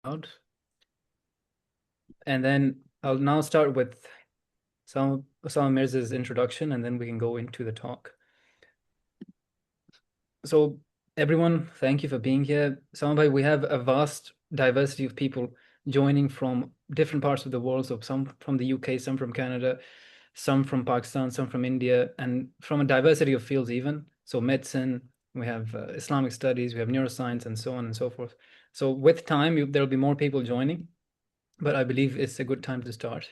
Out. And then I'll now start with some Usama Mirza's introduction, and then we can go into the talk. So, everyone, thank you for being here. Usama, we have a vast diversity of people joining from different parts of the world. So, some from the UK, some from Canada, some from Pakistan, some from India, and from a diversity of fields, even. So, medicine, we have Islamic studies, we have neuroscience, and so on and so forth. So, with time, there'll be more people joining, but I believe it's a good time to start.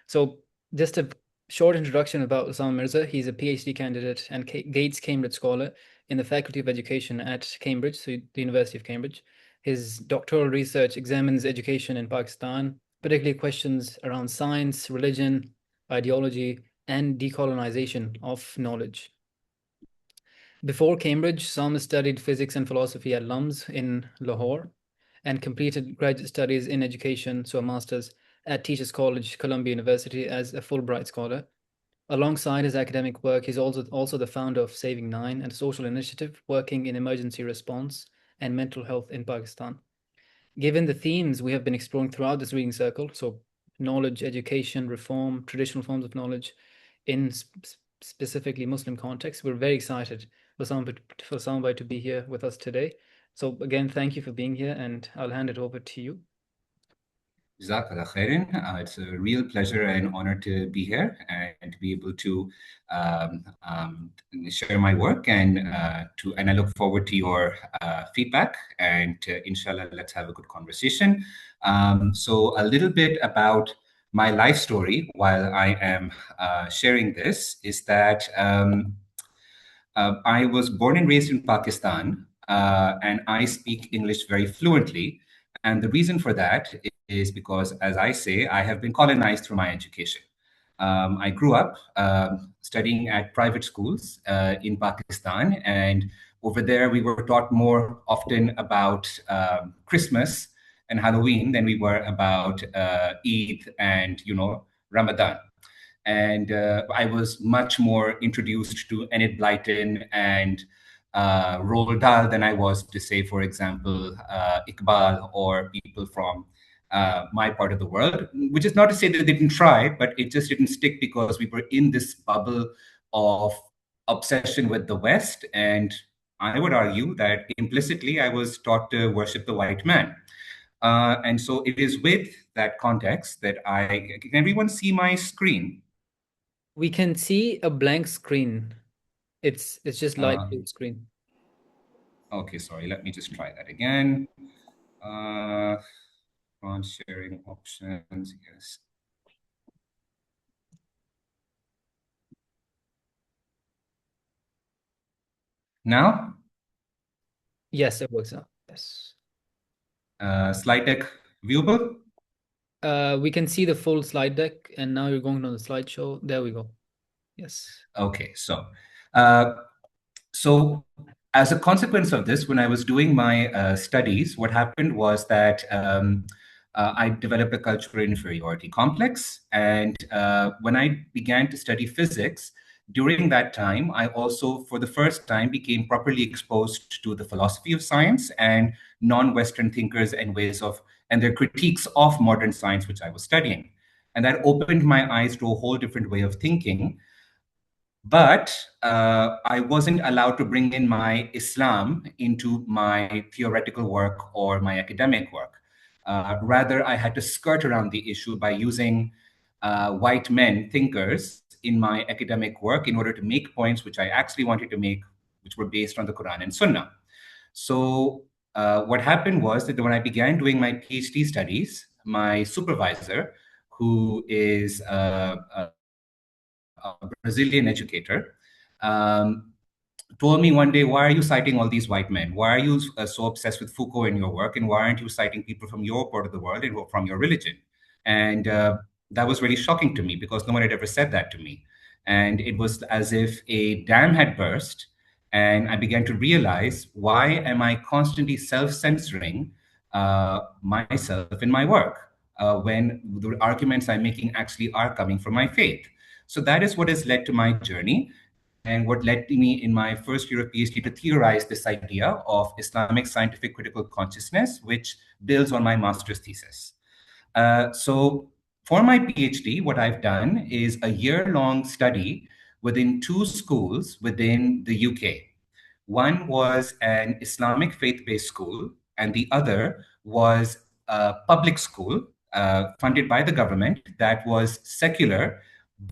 So, just a short introduction about Usama Mirza. He's a PhD candidate and Gates Cambridge Scholar in the Faculty of Education at Cambridge, so the University of Cambridge. His doctoral research examines education in Pakistan, particularly questions around science, religion, ideology, and decolonization of knowledge. Before Cambridge, Usama studied physics and philosophy at LUMS in Lahore and completed graduate studies in education, so a master's at Teachers College, Columbia University as a Fulbright Scholar. Alongside his academic work, he's also the founder of Saving Nine, a social initiative working in emergency response and mental health in Pakistan. Given the themes we have been exploring throughout this reading circle, so knowledge, education, reform, traditional forms of knowledge in specifically Muslim context, we're very excited for somebody to be here with us today. So again, thank you for being here, and I'll hand it over to you. Jazakallah khairan. It's a real pleasure and honor to be here and to be able to um, um, share my work and I look forward to your feedback and inshallah let's have a good conversation. So a little bit about my life story while I am sharing this is that I was born and raised in Pakistan, and I speak English very fluently. And the reason for that is because, as I say, I have been colonized through my education. I grew up studying at private schools in Pakistan, and over there we were taught more often about Christmas and Halloween than we were about Eid and Ramadan. And I was much more introduced to Enid Blyton and Roald Dahl than I was to say, for example, Iqbal or people from my part of the world, which is not to say that they didn't try, but it just didn't stick because we were in this bubble of obsession with the West. And I would argue that implicitly I was taught to worship the white man. And so it is with that context that can everyone see my screen? We can see a blank screen. It's just light Uh, blue screen. okay, sorry, let me just try that again. Uh, on sharing options, yes. Now, Yes, it works out. Yes. slide deck viewable. We can see the full slide deck, and now you're going on the slideshow. There we go. Yes. Okay, uh, so as a consequence of this, when I was doing my studies, what happened was that I developed a cultural inferiority complex. And when I began to study physics, during that time, I also, for the first time, became properly exposed to the philosophy of science and non-Western thinkers and their critiques of modern science, which I was studying. And that opened my eyes to a whole different way of thinking, but I wasn't allowed to bring in my Islam into my theoretical work or my academic work. Rather, I had to skirt around the issue by using white men thinkers in my academic work in order to make points which I actually wanted to make, which were based on the Quran and Sunnah. So, what happened was that when I began doing my PhD studies, my supervisor, who is a Brazilian educator, um, told me one day, why are you citing all these white men? Why are you so obsessed with Foucault in your work? And why aren't you citing people from your part of the world and from your religion? And that was really shocking to me because no one had ever said that to me. And it was as if a dam had burst. And I began to realize, why am I constantly self-censoring myself in my work when the arguments I'm making actually are coming from my faith? So that is what has led to my journey. and what led me in my first year of PhD to theorize this idea of Islamic scientific critical consciousness, which builds on my master's thesis. So for my PhD, what I've done is a year-long study within two schools within the UK. One was an Islamic faith-based school, and the other was a public school funded by the government that was secular,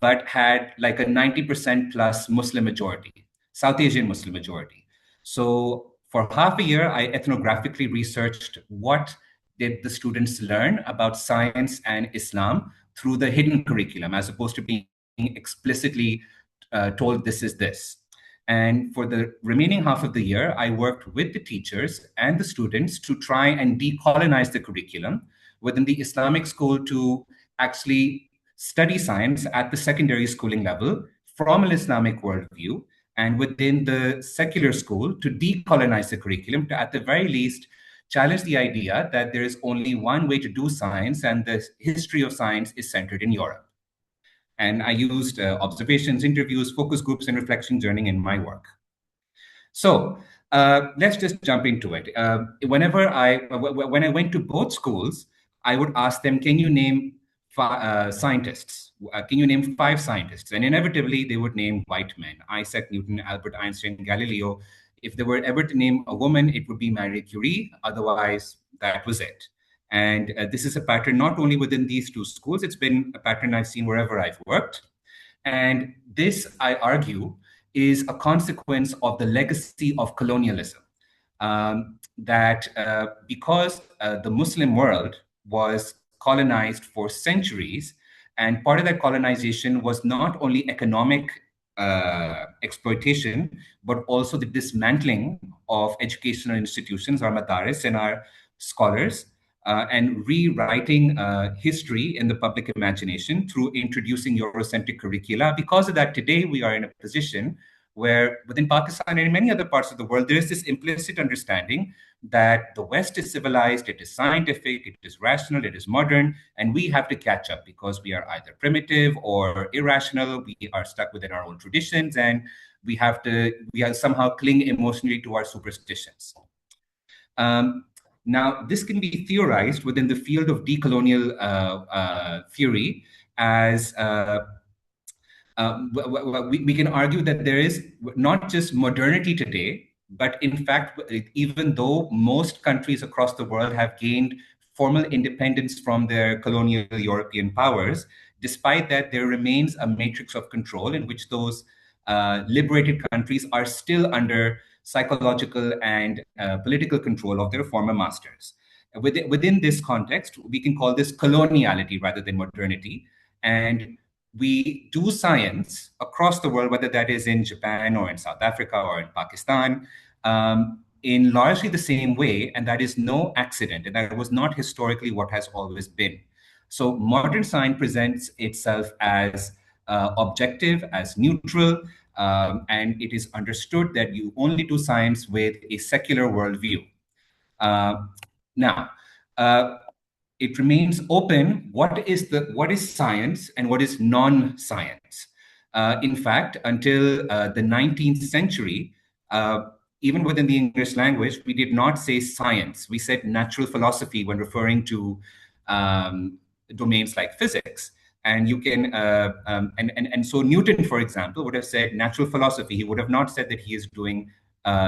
but had like a 90% plus Muslim majority, South Asian Muslim majority. So for half a year, I ethnographically researched what did the students learn about science and Islam through the hidden curriculum, as opposed to being explicitly told this is this. And for the remaining half of the year, I worked with the teachers and the students to try and decolonize the curriculum within the Islamic school to actually study science at the secondary schooling level from an Islamic worldview, and within the secular school to decolonize the curriculum to, at the very least, challenge the idea that there is only one way to do science and the history of science is centered in Europe. And I used observations, interviews, focus groups, and reflection journeying in my work. So let's just jump into it. When I went to both schools, I would ask them, can you name scientists? Can you name five scientists? And inevitably, they would name white men: Isaac Newton, Albert Einstein, Galileo. If they were ever to name a woman, it would be Marie Curie. Otherwise, that was it. And this is a pattern not only within these two schools, it's been a pattern I've seen wherever I've worked. And this, I argue, is a consequence of the legacy of colonialism. That because the Muslim world was colonized for centuries, and part of that colonization was not only economic exploitation, but also the dismantling of educational institutions, our madaris and our scholars, and rewriting history in the public imagination through introducing Eurocentric curricula. Because of that, today we are in a position where within Pakistan and in many other parts of the world, there is this implicit understanding that the West is civilized, it is scientific, it is rational, it is modern, and we have to catch up because we are either primitive or irrational, we are stuck within our own traditions, and we have somehow cling emotionally to our superstitions. Now, this can be theorized within the field of decolonial theory as we can argue that there is not just modernity today, but in fact, even though most countries across the world have gained formal independence from their colonial European powers, despite that, there remains a matrix of control in which those liberated countries are still under psychological and political control of their former masters. Within this context, we can call this coloniality rather than modernity. And we do science across the world, whether that is in Japan or in South Africa or in Pakistan, in largely the same way, and that is no accident, and that was not historically what has always been. So modern science presents itself as objective, as neutral, and it is understood that you only do science with a secular worldview. Now, it remains open what is science and what is non-science. In fact, until the 19th century, even within the English language, we did not say science. We said natural philosophy when referring to domains like physics. And you can, and so Newton, for example, would have said natural philosophy. He would have not said that he is doing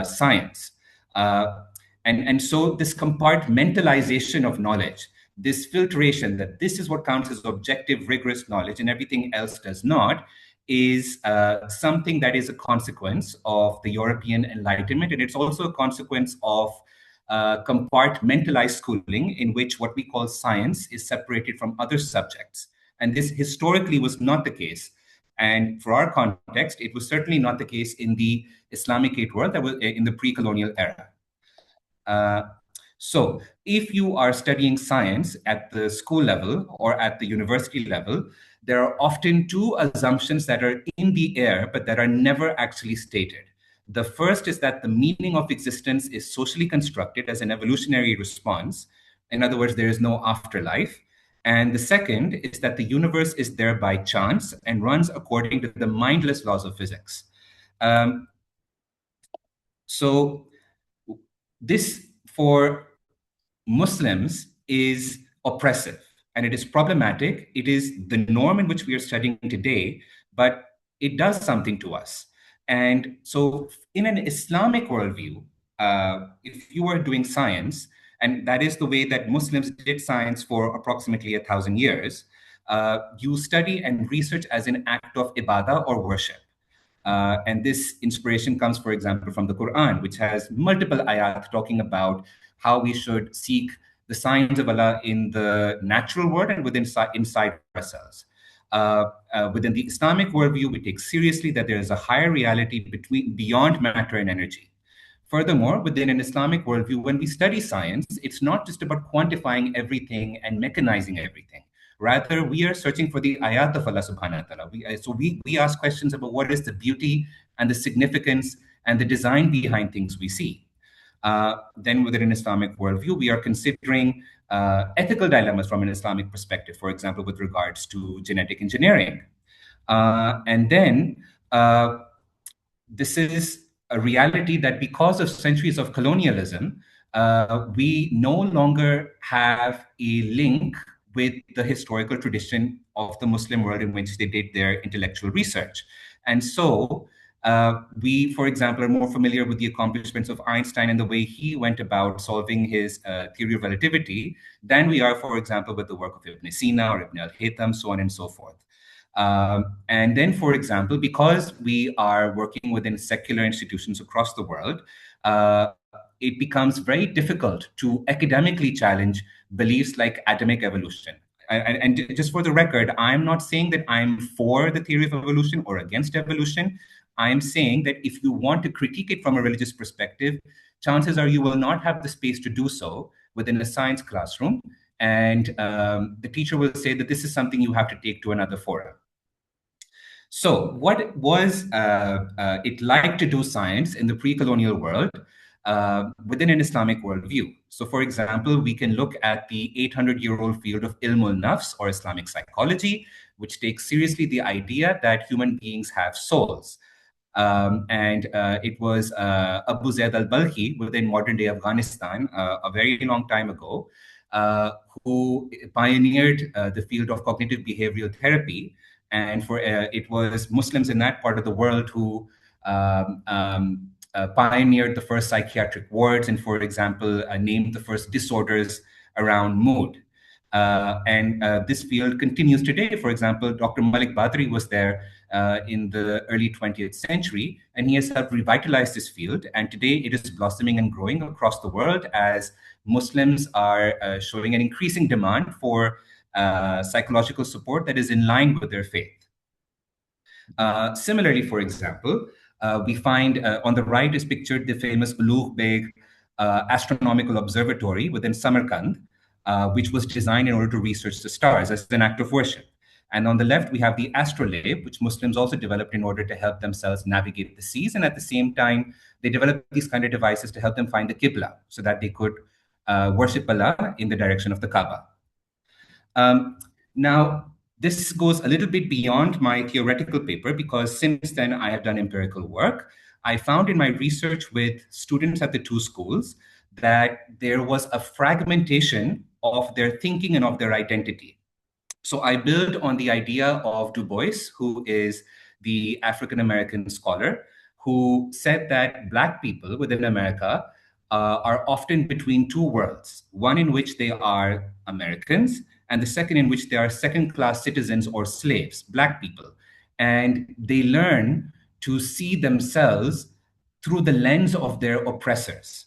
science. And so this compartmentalization of knowledge, this filtration that this is what counts as objective, rigorous knowledge and everything else does not, is something that is a consequence of the European Enlightenment. And it's also a consequence of compartmentalized schooling in which what we call science is separated from other subjects. And this historically was not the case. And for our context, it was certainly not the case in the Islamicate world that was in the pre-colonial era. So if you are studying science at the school level or at the university level, there are often two assumptions that are in the air, but that are never actually stated. The first is that the meaning of existence is socially constructed as an evolutionary response. In other words, there is no afterlife. And the second is that the universe is there by chance and runs according to the mindless laws of physics. Um, so this for Muslims is oppressive and it is problematic. It is the norm in which we are studying today, but it does something to us. And so, in an Islamic worldview, if you are doing science, and that is the way that Muslims did science for approximately 1,000 years, you study and research as an act of ibadah or worship. And this inspiration comes, for example, from the Quran, which has multiple ayat talking about how we should seek the signs of Allah in the natural world and inside ourselves. Within the Islamic worldview, we take seriously that there is a higher reality beyond matter and energy. Furthermore, within an Islamic worldview, when we study science, it's not just about quantifying everything and mechanizing everything. Rather, we are searching for the ayat of Allah subhanahu wa ta'ala. We ask questions about what is the beauty and the significance and the design behind things we see. Then within an Islamic worldview, we are considering ethical dilemmas from an Islamic perspective, for example, with regards to genetic engineering. And then this is a reality that because of centuries of colonialism, we no longer have a link with the historical tradition of the Muslim world in which they did their intellectual research. And so we, for example, are more familiar with the accomplishments of Einstein and the way he went about solving his theory of relativity than we are, for example, with the work of Ibn Sina or Ibn al-Haytham, so on and so forth. And then, for example, because we are working within secular institutions across the world, it becomes very difficult to academically challenge beliefs like atomic evolution. And just for the record, I'm not saying that I'm for the theory of evolution or against evolution. I'm saying that if you want to critique it from a religious perspective, chances are you will not have the space to do so within a science classroom. And the teacher will say that this is something you have to take to another forum. So, what was it like to do science in the pre-colonial world within an Islamic worldview? So, for example, we can look at the 800-year-old field of ilmul nafs or Islamic psychology, which takes seriously the idea that human beings have souls. And it was Abu Zaid al-Balkhi within modern-day Afghanistan a very long time ago, who pioneered the field of cognitive behavioral therapy. And it was Muslims in that part of the world who pioneered the first psychiatric wards and, for example, named the first disorders around mood. And this field continues today. For example, Dr. Malik Badri was there in the early 20th century, and he has helped revitalize this field. And today it is blossoming and growing across the world as Muslims are showing an increasing demand for psychological support that is in line with their faith. Similarly, for example, we find on the right is pictured the famous Ulugh Beg astronomical observatory within Samarkand, which was designed in order to research the stars as an act of worship. And on the left, we have the astrolabe, which Muslims also developed in order to help themselves navigate the seas. And at the same time, they developed these kind of devices to help them find the Qibla so that they could worship Allah in the direction of the Kaaba. Now, this goes a little bit beyond my theoretical paper because since then I have done empirical work. I found in my research with students at the two schools that there was a fragmentation of their thinking and of their identity. So I build on the idea of Du Bois, who is the African American scholar, who said that Black people within America are often between two worlds, one in which they are Americans, and the second in which they are second-class citizens or slaves, Black people. And they learn to see themselves through the lens of their oppressors.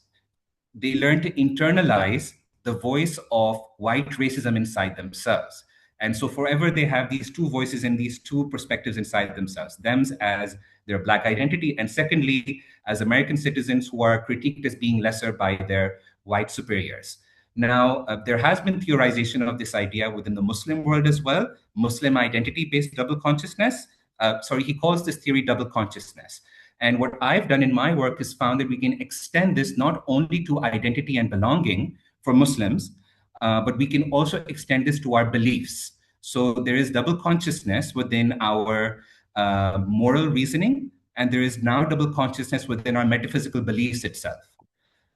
They learn to internalize the voice of white racism inside themselves. And so forever they have these two voices and these two perspectives inside themselves, them as their Black identity, and secondly, as American citizens who are critiqued as being lesser by their white superiors. Now, there has been theorization of this idea within the Muslim world as well, Muslim identity-based double consciousness. He calls this theory double consciousness. And what I've done in my work is found that we can extend this not only to identity and belonging for Muslims, but we can also extend this to our beliefs. So there is double consciousness within our moral reasoning and there is now double consciousness within our metaphysical beliefs itself.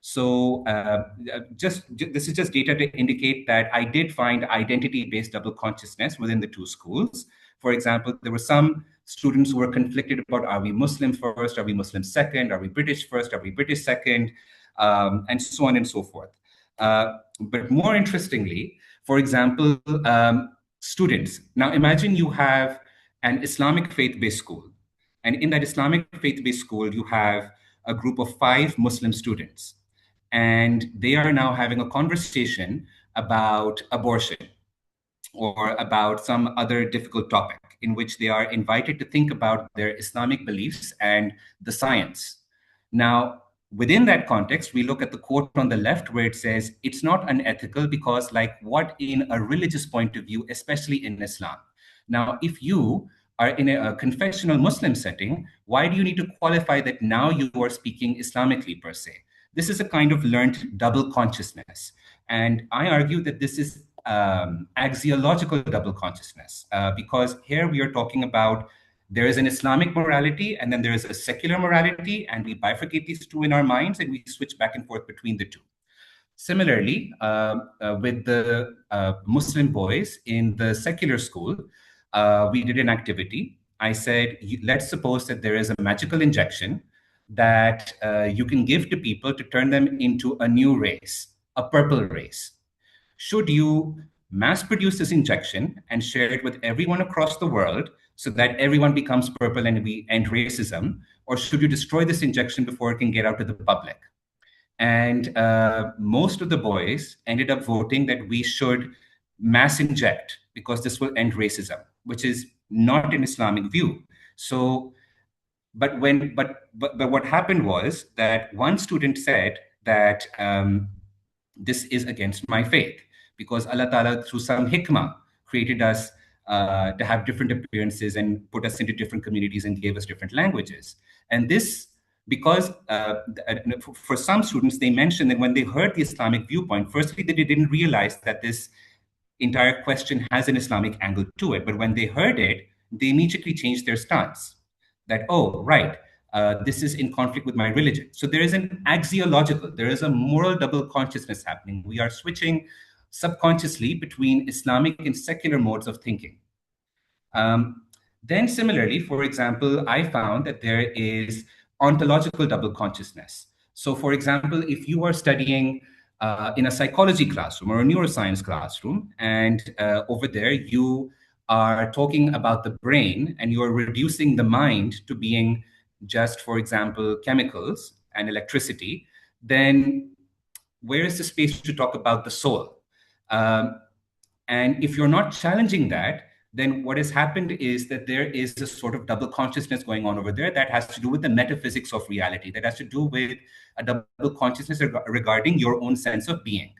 So this is just data to indicate that I did find identity-based double consciousness within the two schools. For example, there were some students who were conflicted about, are we Muslim first, are we Muslim second, are we British first, are we British second, and so on and so forth. But more interestingly, for example, students. Now imagine you have an Islamic faith-based school, and in that Islamic faith-based school, you have a group of 5 Muslim students, and they are now having a conversation about abortion or about some other difficult topic in which they are invited to think about their Islamic beliefs and the science. Now, within that context, we look at the quote on the left where it says, it's not unethical because, like, what in a religious point of view, especially in Islam? Now, if you are in a confessional Muslim setting, why do you need to qualify that now you are speaking Islamically per se? This is a kind of learned double consciousness. And I argue that this is axiological double consciousness, because here we are talking about there is an Islamic morality and then there is a secular morality, and we bifurcate these two in our minds and we switch back and forth between the two. Similarly, with the Muslim boys in the secular school, we did an activity. I said, let's suppose that there is a magical injection that you can give to people to turn them into a new race, a purple race. Should you mass produce this injection and share it with everyone across the world so that everyone becomes purple and we end racism? Or should you destroy this injection before it can get out to the public? And most of the boys ended up voting that we should mass inject because this will end racism, which is not an Islamic view. So, but what happened was that one student said that this is against my faith because Allah Ta'ala, through some hikmah, created us to have different appearances and put us into different communities and gave us different languages. And this, because for some students, they mentioned that when they heard the Islamic viewpoint, firstly, they didn't realize that this entire question has an Islamic angle to it. But when they heard it, they immediately changed their stance that, oh, right, this is in conflict with my religion. So there is an axiological, there is a moral double consciousness happening. We are switching subconsciously between Islamic and secular modes of thinking. Then similarly, for example, I found that there is ontological double consciousness. So for example, if you are studying in a psychology classroom or a neuroscience classroom, and over there you are talking about the brain and you are reducing the mind to being just, for example, chemicals and electricity, then where is the space to talk about the soul? And if you're not challenging that, then what has happened is that there is a sort of double consciousness going on over there that has to do with the metaphysics of reality, that has to do with a double consciousness regarding your own sense of being.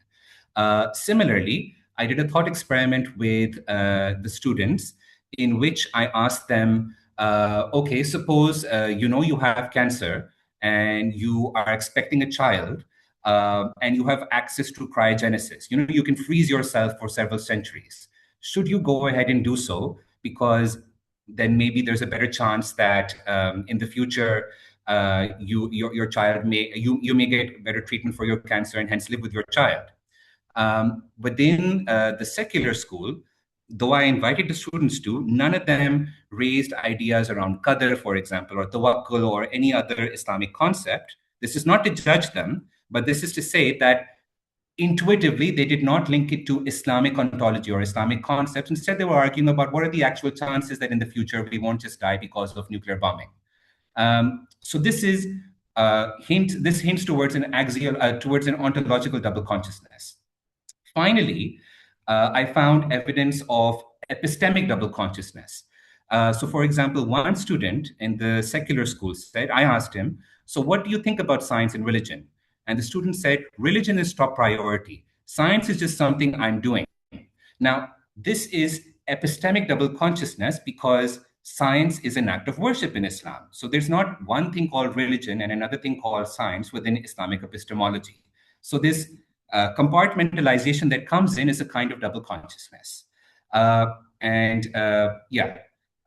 Similarly, I did a thought experiment with the students in which I asked them, okay, suppose you have cancer and you are expecting a child, and you have access to cryogenesis. You can freeze yourself for several centuries. Should you go ahead and do so? Because then maybe there's a better chance that in the future your child may get better treatment for your cancer and hence live with your child. Within the secular school, though I invited the students to, none of them raised ideas around qadr, for example, or tawakkul, or any other Islamic concept. This is not to judge them, but this is to say that intuitively, they did not link it to Islamic ontology or Islamic concepts. Instead, they were arguing about what are the actual chances that in the future we won't just die because of nuclear bombing. So this is hints towards an towards an ontological double consciousness. Finally, I found evidence of epistemic double consciousness. So, for example, one student in the secular school said, I asked him, so what do you think about science and religion? And the student said, religion is top priority. Science is just something I'm doing. Now, this is epistemic double consciousness because science is an act of worship in Islam. So there's not one thing called religion and another thing called science within Islamic epistemology. So this compartmentalization that comes in is a kind of double consciousness. Yeah.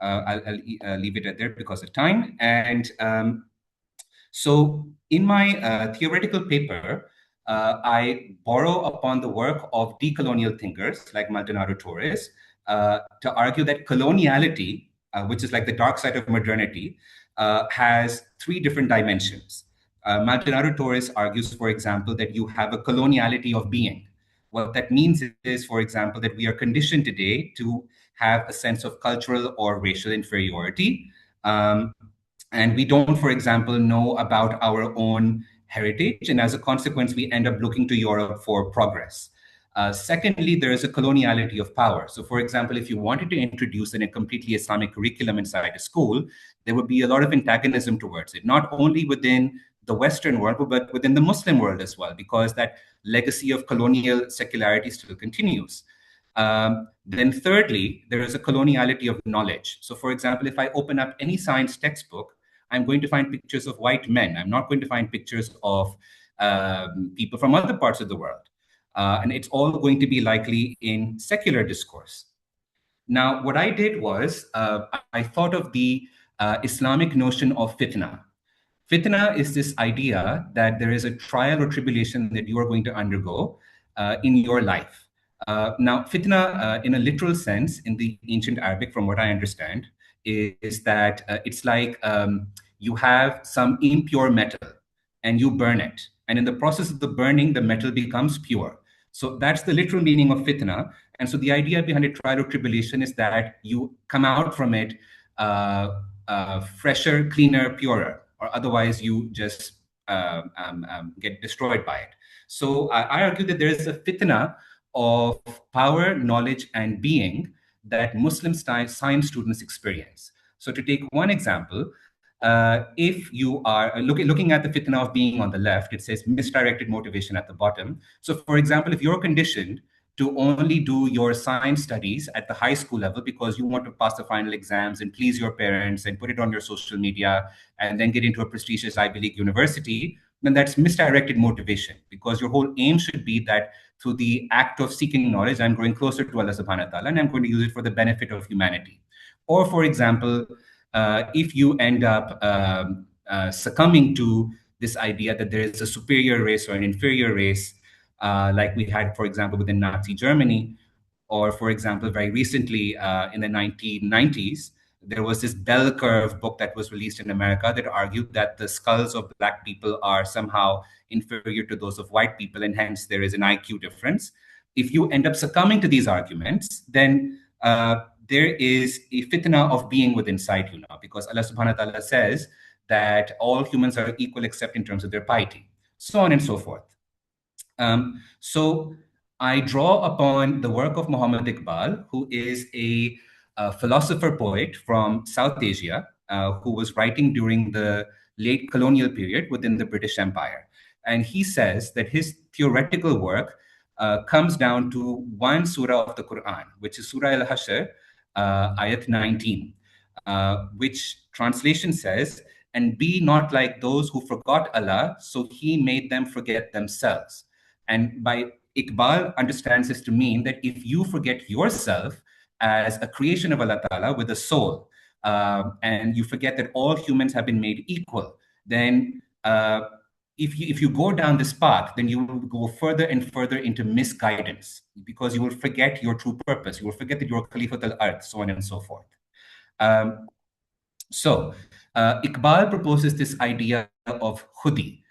I'll leave it at there because of time. And so in my theoretical paper, I borrow upon the work of decolonial thinkers like Maldonado Torres to argue that coloniality, which is like the dark side of modernity, has three different dimensions. Maldonado Torres argues, for example, that you have a coloniality of being. What that means is, for example, that we are conditioned today to have a sense of cultural or racial inferiority. And we don't, for example, know about our own heritage. And as a consequence, we end up looking to Europe for progress. Secondly, there is a coloniality of power. So, for example, if you wanted to introduce a completely Islamic curriculum inside a school, there would be a lot of antagonism towards it, not only within the Western world, but within the Muslim world as well, because that legacy of colonial secularity still continues. Then thirdly, there is a coloniality of knowledge. So for example, if I open up any science textbook, I'm going to find pictures of white men. I'm not going to find pictures of people from other parts of the world. And it's all going to be likely in secular discourse. Now, what I did was I thought of the Islamic notion of fitna. Fitna is this idea that there is a trial or tribulation that you are going to undergo in your life. Now, fitna, in a literal sense, in the ancient Arabic, from what I understand, is that it's like you have some impure metal and you burn it. And in the process of the burning, the metal becomes pure. So that's the literal meaning of fitna. And so the idea behind a trial or tribulation is that you come out from it fresher, cleaner, purer, or otherwise you just get destroyed by it. So I argue that there is a fitna of power, knowledge, and being that Muslim science students experience. So to take one example, if you are looking at the fitna of being on the left, it says misdirected motivation at the bottom. So for example, if you're conditioned to only do your science studies at the high school level because you want to pass the final exams and please your parents and put it on your social media and then get into a prestigious Ivy League university, then that's misdirected motivation, because your whole aim should be that through the act of seeking knowledge, I'm growing closer to Allah subhanahu wa ta'ala and I'm going to use it for the benefit of humanity. Or for example, if you end up succumbing to this idea that there is a superior race or an inferior race, like we had, for example, within Nazi Germany, or for example, very recently in the 1990s, there was this bell curve book that was released in America that argued that the skulls of Black people are somehow inferior to those of white people, and hence there is an IQ difference. If you end up succumbing to these arguments, then there is a fitna of being within inside you now, because Allah subhanahu wa ta'ala says that all humans are equal except in terms of their piety, so on and so forth. So I draw upon the work of Muhammad Iqbal, who is a philosopher poet from South Asia, who was writing during the late colonial period within the British Empire. And he says that his theoretical work comes down to one surah of the Quran, which is Surah Al-Hashr, ayat 19, which translation says, "And be not like those who forgot Allah, so he made them forget themselves." And by Iqbal understands this to mean that if you forget yourself as a creation of Allah Ta'ala with a soul, and you forget that all humans have been made equal, then if you go down this path, then you will go further and further into misguidance, because you will forget your true purpose. You will forget that you're Khalifa al-Ard, so on and so forth. So Iqbal proposes this idea of khudi.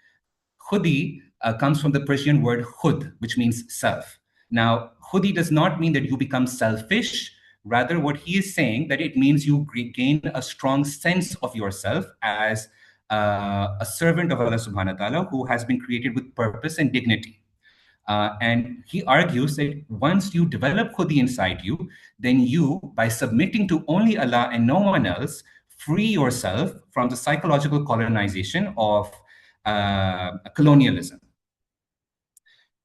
Khudi comes from the Persian word khud, which means self. Now, khudi does not mean that you become selfish. Rather, what he is saying that it means you gain a strong sense of yourself as a servant of Allah subhanahu wa ta'ala who has been created with purpose and dignity. And he argues that once you develop khudi inside you, then you, by submitting to only Allah and no one else, free yourself from the psychological colonization of colonialism.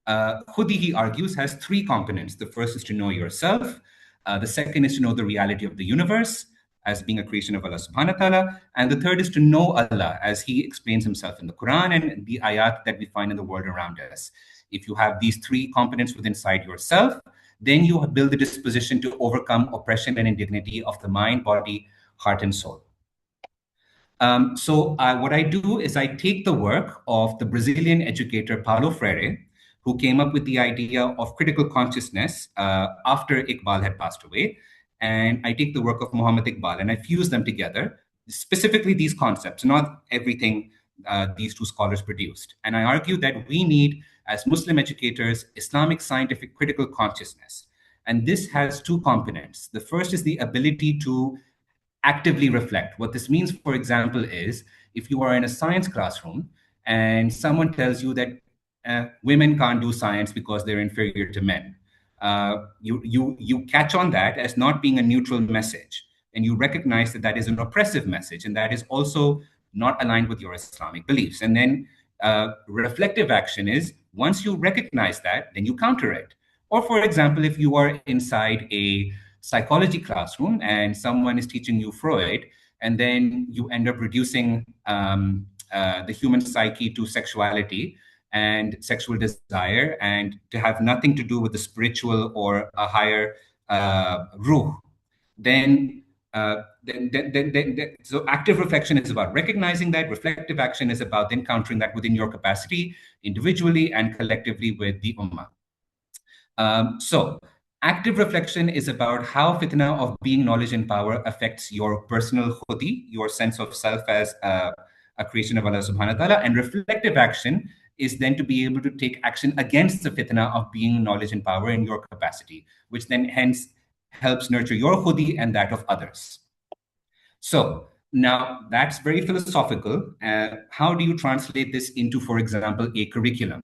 Khudi, he argues, has three components. The first is to know yourself. The second is to know the reality of the universe as being a creation of Allah subhanahu wa ta'ala. And the third is to know Allah as he explains himself in the Quran and the ayat that we find in the world around us. If you have these three components within inside yourself, then you build the disposition to overcome oppression and indignity of the mind, body, heart, and soul. What I do is I take the work of the Brazilian educator Paulo Freire, who came up with the idea of critical consciousness after Iqbal had passed away. And I take the work of Muhammad Iqbal and I fuse them together, specifically these concepts, not everything these two scholars produced. And I argue that we need, as Muslim educators, Islamic scientific critical consciousness. And this has two components. The first is the ability to actively reflect. What this means, for example, is if you are in a science classroom and someone tells you that women can't do science because they're inferior to men, you catch on that as not being a neutral message, and you recognize that that is an oppressive message, and that is also not aligned with your Islamic beliefs. And then reflective action is once you recognize that, then you counter it. Or, for example, if you are inside a psychology classroom and someone is teaching you Freud, and then you end up reducing the human psyche to sexuality and sexual desire and to have nothing to do with the spiritual or a higher ruh, then so active reflection is about recognizing that. Reflective action is about then countering that within your capacity, individually and collectively with the ummah. So active reflection is about how fitna of being, knowledge, and power affects your personal khudi, your sense of self as a creation of Allah subhanahu wa ta'ala. And reflective action is then to be able to take action against the fitna of being, knowledge, and power in your capacity, which then hence helps nurture your khudi and that of others. So now that's very philosophical. How do you translate this into, for example, a curriculum?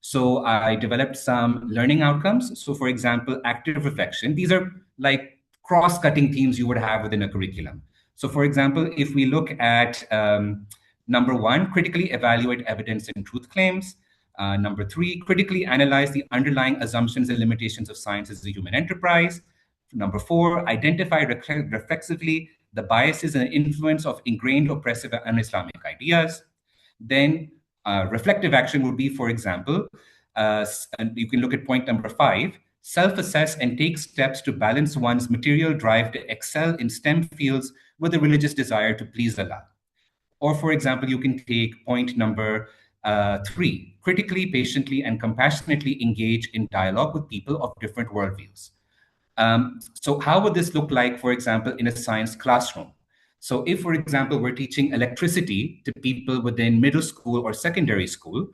So I developed some learning outcomes. So for example, active reflection, these are like cross-cutting themes you would have within a curriculum. So for example, if we look at number one, critically evaluate evidence and truth claims. Number three, critically analyze the underlying assumptions and limitations of science as a human enterprise. Number four, identify reflexively the biases and influence of ingrained oppressive and Islamic ideas. Then reflective action would be, for example, and you can look at point number five, self-assess and take steps to balance one's material drive to excel in STEM fields with a religious desire to please Allah. Or, for example, you can take point number three, critically, patiently, and compassionately engage in dialogue with people of different worldviews. So how would this look like, for example, in a science classroom? So if, for example, we're teaching electricity to people within middle school or secondary school,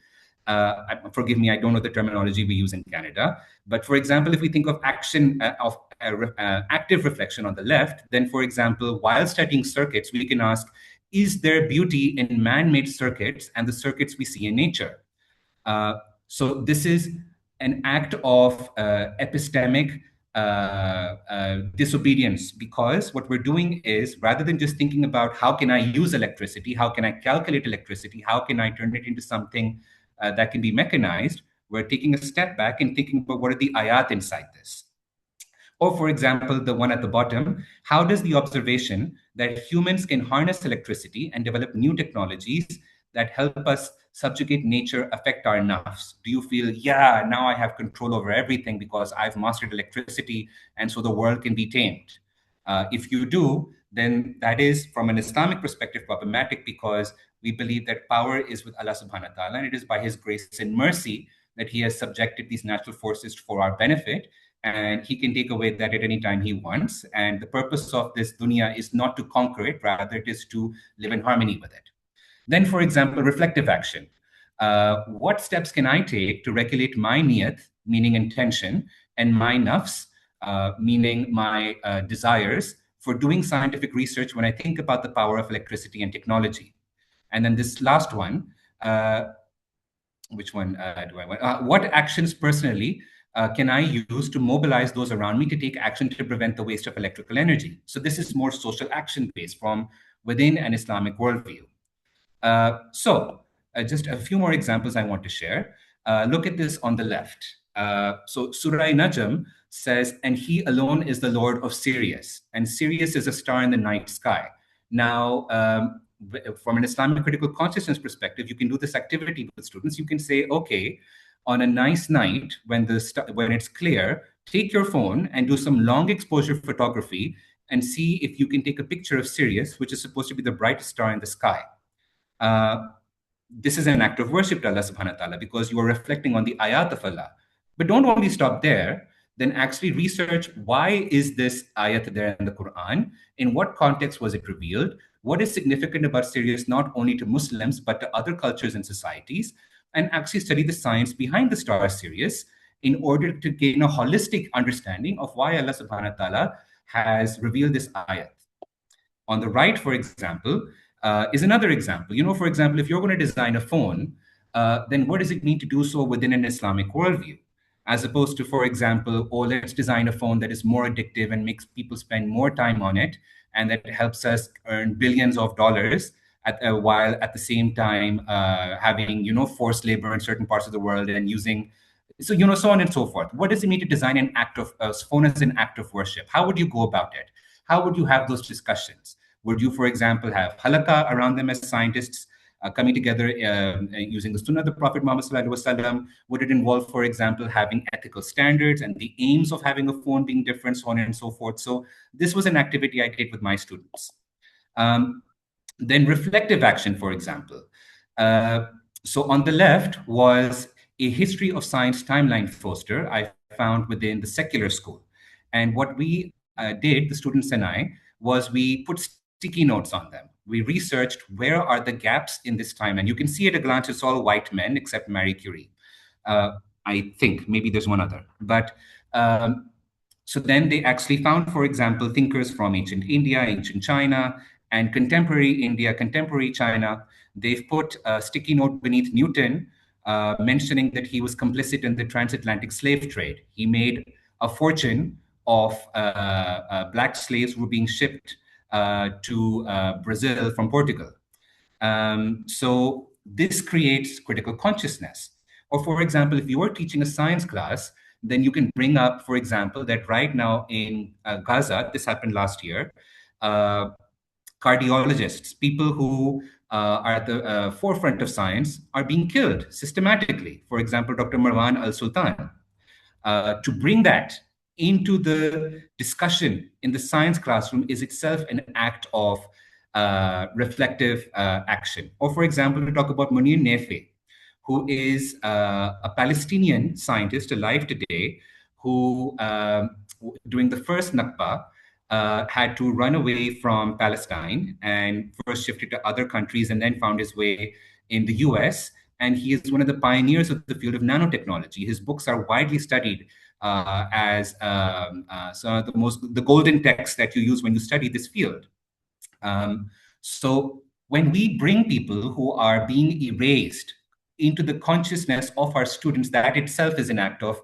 forgive me, I don't know the terminology we use in Canada, but for example, if we think of action of active reflection on the left, then for example, while studying circuits, we can ask, is there beauty in man-made circuits and the circuits we see in nature? So this is an act of epistemic disobedience, because what we're doing is, rather than just thinking about how can I use electricity, how can I calculate electricity, how can I turn it into something that can be mechanized, we're taking a step back and thinking about what are the ayat inside this. Or, for example, the one at the bottom, how does the observation that humans can harness electricity and develop new technologies that help us subjugate nature affect our nafs? Do you feel, yeah, now I have control over everything because I've mastered electricity and so the world can be tamed? If you do, then that is, from an Islamic perspective, problematic, because we believe that power is with Allah subhanahu wa ta'ala, and it is by his grace and mercy that he has subjected these natural forces for our benefit. And he can take away that at any time he wants. And the purpose of this dunya is not to conquer it, rather it is to live in harmony with it. Then, for example, reflective action. What steps can I take to regulate my niyat, meaning intention, and my nafs, meaning my desires, for doing scientific research when I think about the power of electricity and technology? And then this last one, which one do I want? What actions personally can I use to mobilize those around me to take action to prevent the waste of electrical energy? So this is more social action based from within an Islamic worldview. Just a few more examples I want to share. Look at this on the left. So Surah Najm says, and he alone is the Lord of Sirius. And Sirius is a star in the night sky. Now, from an Islamic critical consciousness perspective, you can do this activity with students. You can say, okay, on a nice night when it's clear, take your phone and do some long exposure photography and see if you can take a picture of Sirius, which is supposed to be the brightest star in the sky. Uh, this is an act of worship to Allah subhanahu wa ta'ala because you are reflecting on the ayat of Allah. But don't only stop there, then actually research why is this ayat there in the Quran? In what context was it revealed? What is significant about Sirius not only to Muslims but to other cultures and societies? And actually study the science behind the star Sirius in order to gain a holistic understanding of why Allah subhanahu wa ta'ala has revealed this ayat. On the right, for example, is another example. For example, if you're going to design a phone, then what does it mean to do so within an Islamic worldview? As opposed to, for example, oh, let's design a phone that is more addictive and makes people spend more time on it, and that helps us earn billions of dollars while at the same time having, forced labor in certain parts of the world and using so on and so forth. What does it mean to design an act of a phone as an act of worship? How would you go about it? How would you have those discussions? Would you, for example, have halakha around them as scientists coming together using the sunnah of the Prophet Muhammad sallallahu alaihi wasallam? Would it involve, for example, having ethical standards and the aims of having a phone being different, so on and so forth? So this was an activity I did with my students. Then reflective action, for example. So on the left was a history of science timeline poster I found within the secular school. And what we did, the students and I, was we put sticky notes on them. We researched where are the gaps in this timeline. You can see at a glance, it's all white men except Marie Curie. I think maybe there's one other. But so then they actually found, for example, thinkers from ancient India, ancient China, and contemporary India, contemporary China. They've put a sticky note beneath Newton mentioning that he was complicit in the transatlantic slave trade. He made a fortune of black slaves who were being shipped to Brazil from Portugal. So this creates critical consciousness. Or for example, if you are teaching a science class, then you can bring up, for example, that right now in Gaza, this happened last year, cardiologists, people who are at the forefront of science, are being killed systematically. For example, Dr. Marwan Al-Sultan. To bring that into the discussion in the science classroom is itself an act of reflective action. Or for example, to talk about Munir Nefe, who is a Palestinian scientist alive today, who during the first Nakba had to run away from Palestine and first shifted to other countries and then found his way in the US. And he is one of the pioneers of the field of nanotechnology. His books are widely studied as some of the golden texts that you use when you study this field. So when we bring people who are being erased into the consciousness of our students, that itself is an act of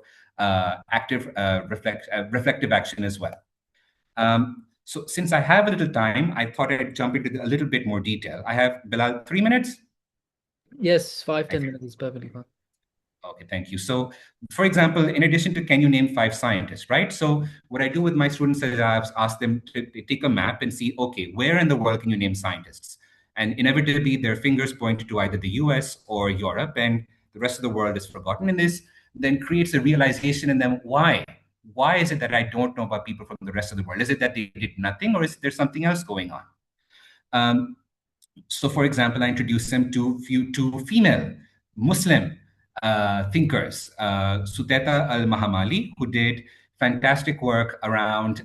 reflective action as well. So since I have a little time, I thought I'd jump into a little bit more detail. I have, Bilal, 3 minutes? Yes, 5-10 minutes is perfectly fine. Okay, thank you. So, for example, in addition to can you name 5 scientists, right? So what I do with my students is I've asked them to take a map and see, okay, where in the world can you name scientists? And inevitably, their fingers point to either the US or Europe, and the rest of the world is forgotten. And this then creates a realization in them, why? Why is it that I don't know about people from the rest of the world? Is it that they did nothing, or is there something else going on? So, for example, I introduced them to female Muslim thinkers, Suteta al-Mahamali, who did fantastic work around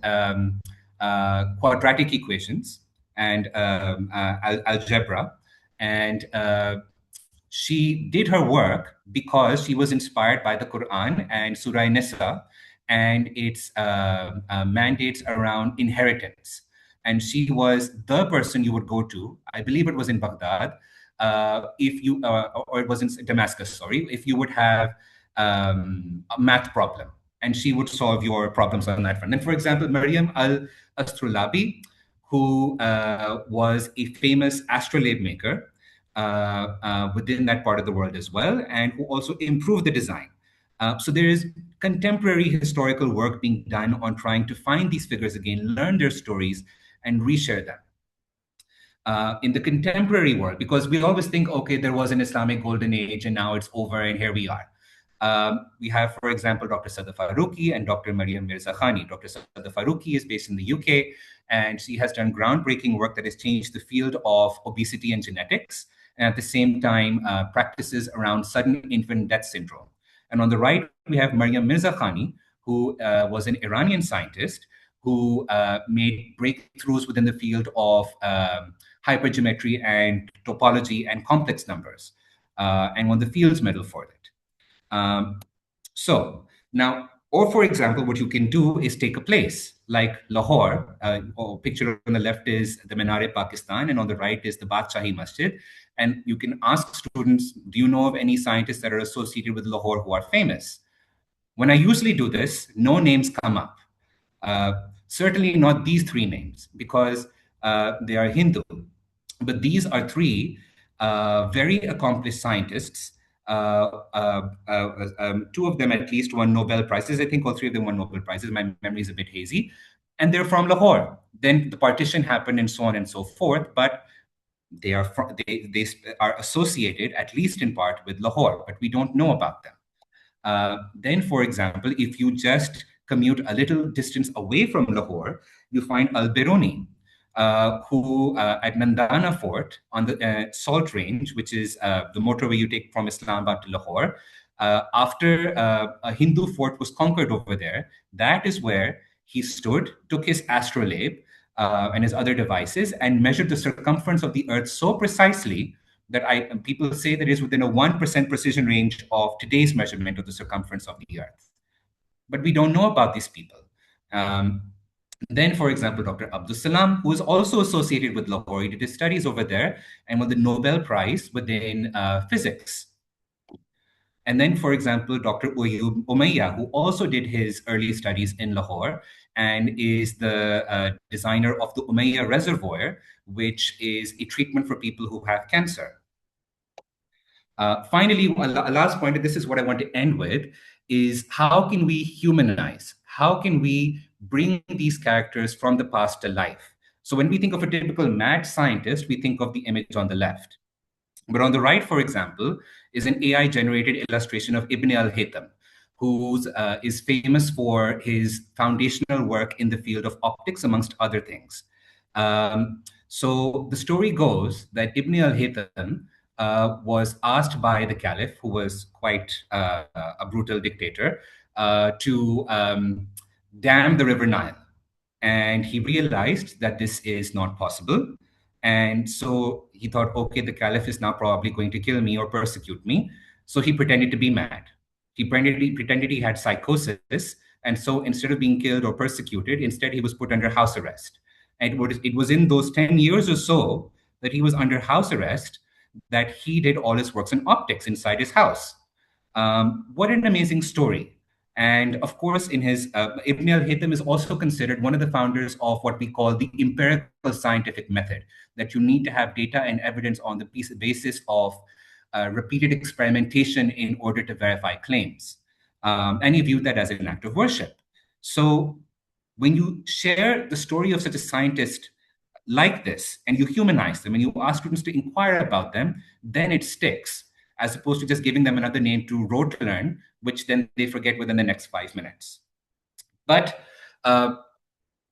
quadratic equations and algebra. And she did her work because she was inspired by the Quran and Surah Nisa and its mandates around inheritance. And she was the person you would go to. I believe it was in Baghdad, if you, or it was in Damascus, sorry, if you would have a math problem, and she would solve your problems on that front. And for example, Maryam al-Astrolabi, who was a famous astrolabe maker within that part of the world as well, and who also improved the design. So there is contemporary historical work being done on trying to find these figures again, learn their stories, and reshare them. In the contemporary world, because we always think, okay, there was an Islamic golden age and now it's over and here we are. We have, for example, Dr. Sada Faruqi and Dr. Mariam Mirza Khani. Dr. Sada Faruqi is based in the UK, and she has done groundbreaking work that has changed the field of obesity and genetics, and at the same time, practices around sudden infant death syndrome. And on the right, we have Mariam Mirza Khani, who was an Iranian scientist who made breakthroughs within the field of hypergeometry and topology and complex numbers, and won the Fields Medal for it. So now, or for example, what you can do is take a place like Lahore. Or picture on the left is the Minar-e-Pakistan, and on the right is the Badshahi Masjid. And you can ask students, do you know of any scientists that are associated with Lahore who are famous? When I usually do this, no names come up. Certainly not these three names, because they are Hindu. But these are three very accomplished scientists. Two of them at least won Nobel Prizes. I think all three of them won Nobel Prizes. My memory is a bit hazy. And they're from Lahore. Then the partition happened and so on and so forth. But they are associated, at least in part, with Lahore, but we don't know about them. Then, for example, if you just commute a little distance away from Lahore, you find Al-Biruni, who at Nandana Fort on the Salt Range, which is the motorway you take from Islamabad to Lahore, after a Hindu fort was conquered over there, that is where he stood, took his astrolabe and his other devices, and measured the circumference of the Earth so precisely that people say that is within a 1% precision range of today's measurement of the circumference of the Earth. But we don't know about these people. Then, for example, Dr. Abdul Salam, who is also associated with Lahore, he did his studies over there and won the Nobel Prize within physics. And then, for example, Dr. Uyub Umayya, who also did his early studies in Lahore and is the designer of the Umayya Reservoir, which is a treatment for people who have cancer. Finally, a last point, and this is what I want to end with, is how can we humanize? How can we bring these characters from the past to life? So when we think of a typical mad scientist, we think of the image on the left. But on the right, for example, is an AI-generated illustration of Ibn al-Haytham, who is famous for his foundational work in the field of optics, amongst other things. So the story goes that Ibn al-Haytham was asked by the Caliph, who was quite a brutal dictator, to dam the river Nile. And he realized that this is not possible. And so he thought, okay, the Caliph is now probably going to kill me or persecute me. So he pretended to be mad. He pretended he had psychosis. And so instead of being killed or persecuted, instead he was put under house arrest. And it was in those 10 years or so that he was under house arrest that he did all his works in optics inside his house. What an amazing story. And of course, in his Ibn al-Haytham is also considered one of the founders of what we call the empirical scientific method, that you need to have data and evidence on the basis of repeated experimentation in order to verify claims. And he viewed that as an act of worship. So when you share the story of such a scientist like this, and you humanize them, and you ask students to inquire about them, then it sticks, as opposed to just giving them another name to rote learn, which then they forget within the next 5 minutes. But I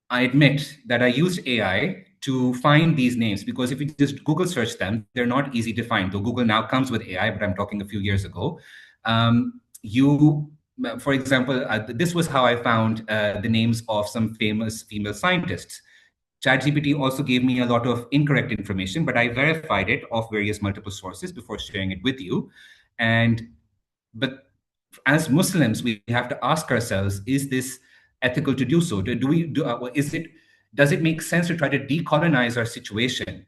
admit that I used AI to find these names, because if you just Google search them, they're not easy to find, though Google now comes with AI, but I'm talking a few years ago. For example, this was how I found the names of some famous female scientists. ChatGPT also gave me a lot of incorrect information, but I verified it off various multiple sources before sharing it with you. But as Muslims, we have to ask ourselves: is this ethical to do so? Does it make sense to try to decolonize our situation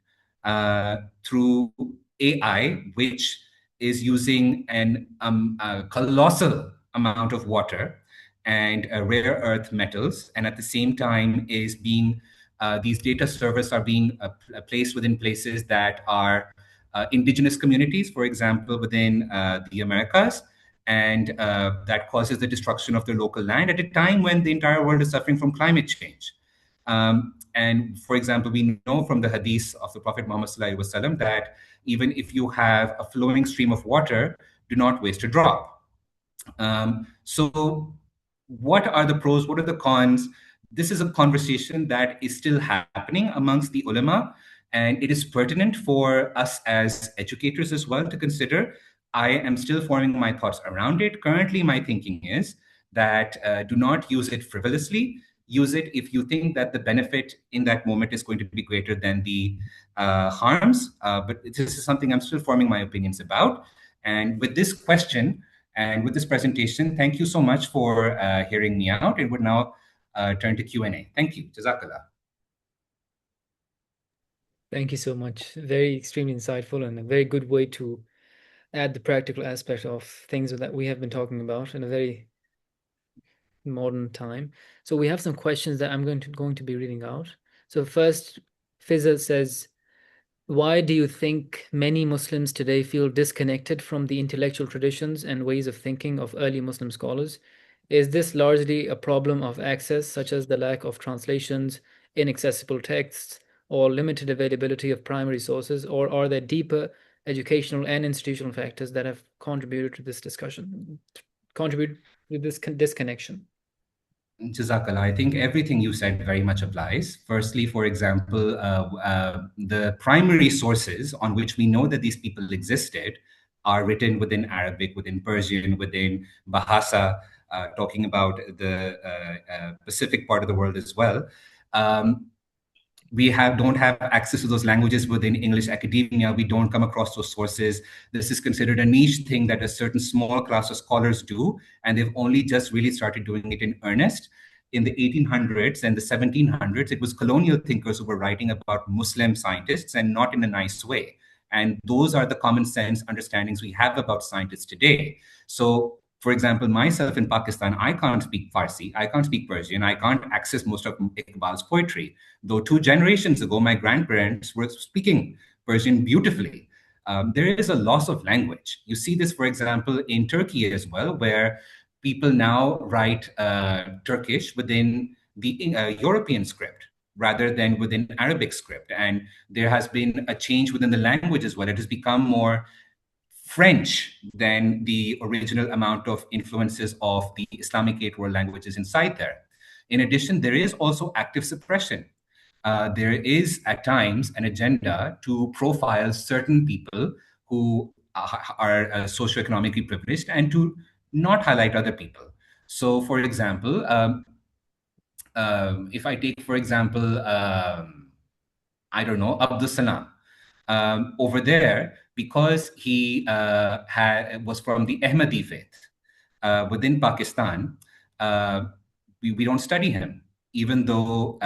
through AI, which is using a colossal amount of water and rare earth metals, and at the same time is being these data servers are being placed within places that are indigenous communities, for example, within the Americas, and that causes the destruction of their local land at a time when the entire world is suffering from climate change. And for example, we know from the hadith of the Prophet Muhammad ﷺ that even if you have a flowing stream of water, do not waste a drop. So, what are the pros? What are the cons? This is a conversation that is still happening amongst the ulama, and it is pertinent for us as educators as well to consider. I am still forming my thoughts around it. Currently, my thinking is that do not use it frivolously. Use it if you think that the benefit in that moment is going to be greater than the harms. But this is something I'm still forming my opinions about. And with this question, and with this presentation, thank you so much for hearing me out. And would now turn to Q&A. Thank you. Jazakallah. Thank you so much. Very extremely insightful and a very good way to add the practical aspect of things that we have been talking about in a very modern time. So we have some questions that I'm going to be reading out. So first, Fizza says, why do you think many Muslims today feel disconnected from the intellectual traditions and ways of thinking of early Muslim scholars? Is this largely a problem of access, such as the lack of translations, inaccessible texts, or limited availability of primary sources, or are there deeper educational and institutional factors that have contributed to this contribute to this disconnection? Jazakallah. I think everything you said very much applies. Firstly, for example, the primary sources on which we know that these people existed are written within Arabic, within Persian, within Bahasa, talking about the Pacific part of the world as well. Um, we don't have access to those languages within English academia. We don't come across those sources. This is considered a niche thing that a certain small class of scholars do, and they've only just really started doing it in earnest. In the 1800s and the 1700s, it was colonial thinkers who were writing about Muslim scientists, and not in a nice way. And those are the common sense understandings we have about scientists today. So, for example, myself in Pakistan, I can't speak Farsi, I can't speak Persian, I can't access most of Iqbal's poetry. Though 2 generations ago, my grandparents were speaking Persian beautifully. There is a loss of language. You see this, for example, in Turkey as well, where people now write Turkish within the European script rather than within Arabic script. And there has been a change within the language as well. It has become more French than the original amount of influences of the Islamic 8 world languages inside there. In addition, there is also active suppression. There is at times an agenda to profile certain people who are socioeconomically privileged and to not highlight other people. So, for example, if I take, for example, I don't know, Abdus Salam, over there, because he was from the Ahmadi faith within Pakistan, we don't study him, even though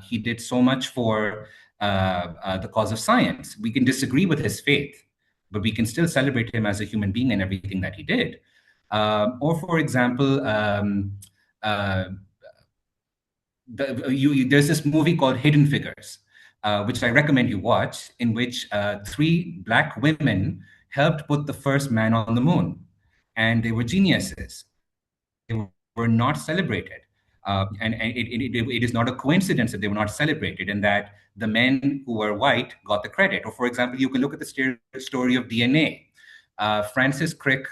he did so much for the cause of science. We can disagree with his faith, but we can still celebrate him as a human being and everything that he did. Or, for example, uh, there's this movie called Hidden Figures, which I recommend you watch, in which 3 Black women helped put the first man on the moon. And they were geniuses. They were not celebrated. And it is not a coincidence that they were not celebrated and that the men who were white got the credit. Or, for example, you can look at the story of DNA. Francis Crick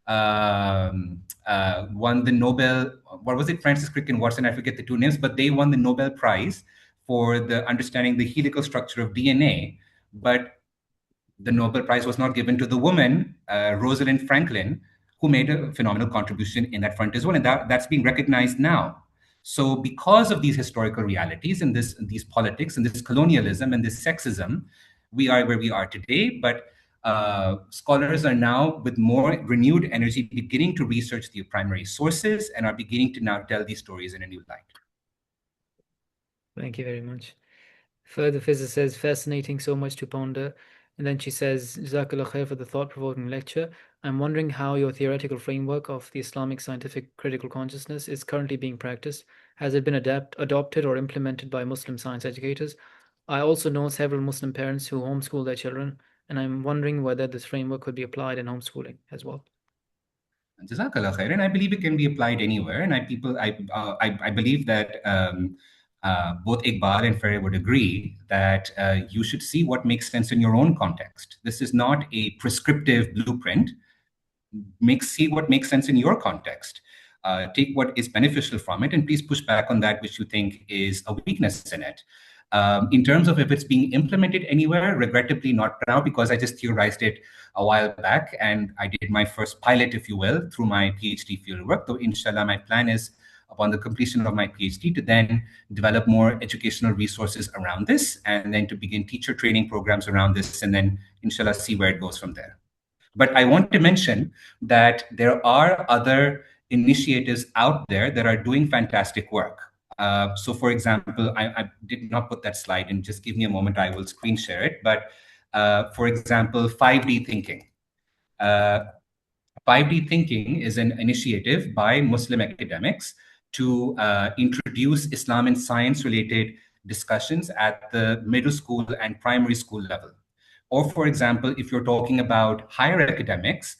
won the Nobel. What was it? Francis Crick and Watson. I forget the 2 names, but they won the Nobel Prize for the understanding the helical structure of DNA. But the Nobel Prize was not given to the woman, Rosalind Franklin, who made a phenomenal contribution in that front as well, and that's being recognized now. So, because of these historical realities and these politics and this colonialism and this sexism, we are where we are today. But scholars are now, with more renewed energy, beginning to research the primary sources and are beginning to now tell these stories in a new light. Thank you very much. Further, Fizza says, fascinating, so much to ponder. And then she says, Jazakallah khair for the thought-provoking lecture. I'm wondering how your theoretical framework of the Islamic scientific critical consciousness is currently being practiced. Has it been adopted or implemented by Muslim science educators? I also know several Muslim parents who homeschool their children, and I'm wondering whether this framework could be applied in homeschooling as well. Jazakallah khair, and I believe it can be applied anywhere. And I believe that both Iqbal and Ferry would agree that you should see what makes sense in your own context. This is not a prescriptive blueprint. see what makes sense in your context. Take what is beneficial from it, and please push back on that which you think is a weakness in it. In terms of if it's being implemented anywhere, regrettably not now, because I just theorized it a while back and I did my first pilot, if you will, through my PhD fieldwork. So inshallah, my plan is upon the completion of my PhD to then develop more educational resources around this, and then to begin teacher training programs around this, and then inshallah see where it goes from there. But I want to mention that there are other initiatives out there that are doing fantastic work. So, for example, I did not put that slide in. Just give me a moment. I will screen share it. But for example, 5D thinking. Uh, 5D thinking is an initiative by Muslim academics to introduce Islam and science related discussions at the middle school and primary school level. Or, for example, if you're talking about higher academics,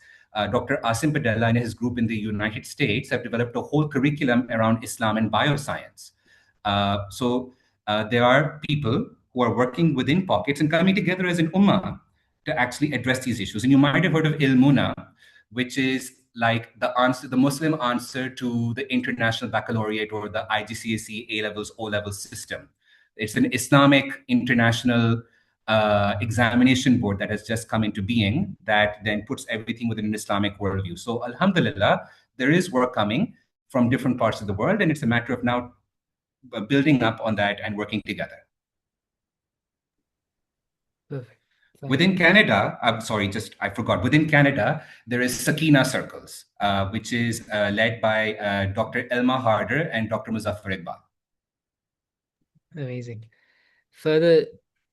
Dr. Asim Padella and his group in the United States have developed a whole curriculum around Islam and bioscience. So there are people who are working within pockets and coming together as an ummah to actually address these issues. And you might have heard of Ilmuna, which is like the answer, the Muslim answer to the International Baccalaureate or the IGCSE A levels, O level system. It's an Islamic international examination board that has just come into being that then puts everything within an Islamic worldview. So, Alhamdulillah, there is work coming from different parts of the world, and it's a matter of now building up on that and working together. Perfect. Thanks. Within Canada, I'm sorry, I forgot. Within Canada, there is Sakina Circles, which is led by Dr. Elma Harder and Dr. Muzaffar Iqbal. Amazing. Further,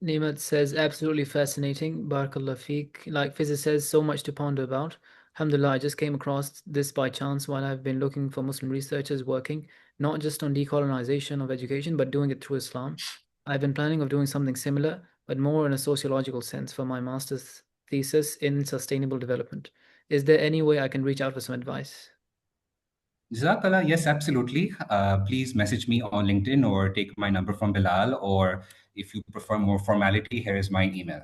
Nimat says, absolutely fascinating. Barakallah Feek. Like Fizz says, so much to ponder about. Alhamdulillah, I just came across this by chance while I've been looking for Muslim researchers working not just on decolonization of education, but doing it through Islam. I've been planning of doing something similar, but more in a sociological sense for my master's thesis in sustainable development. Is there any way I can reach out for some advice? Jazakallah, yes, absolutely. Please message me on LinkedIn or take my number from Bilal, or if you prefer more formality, here is my email.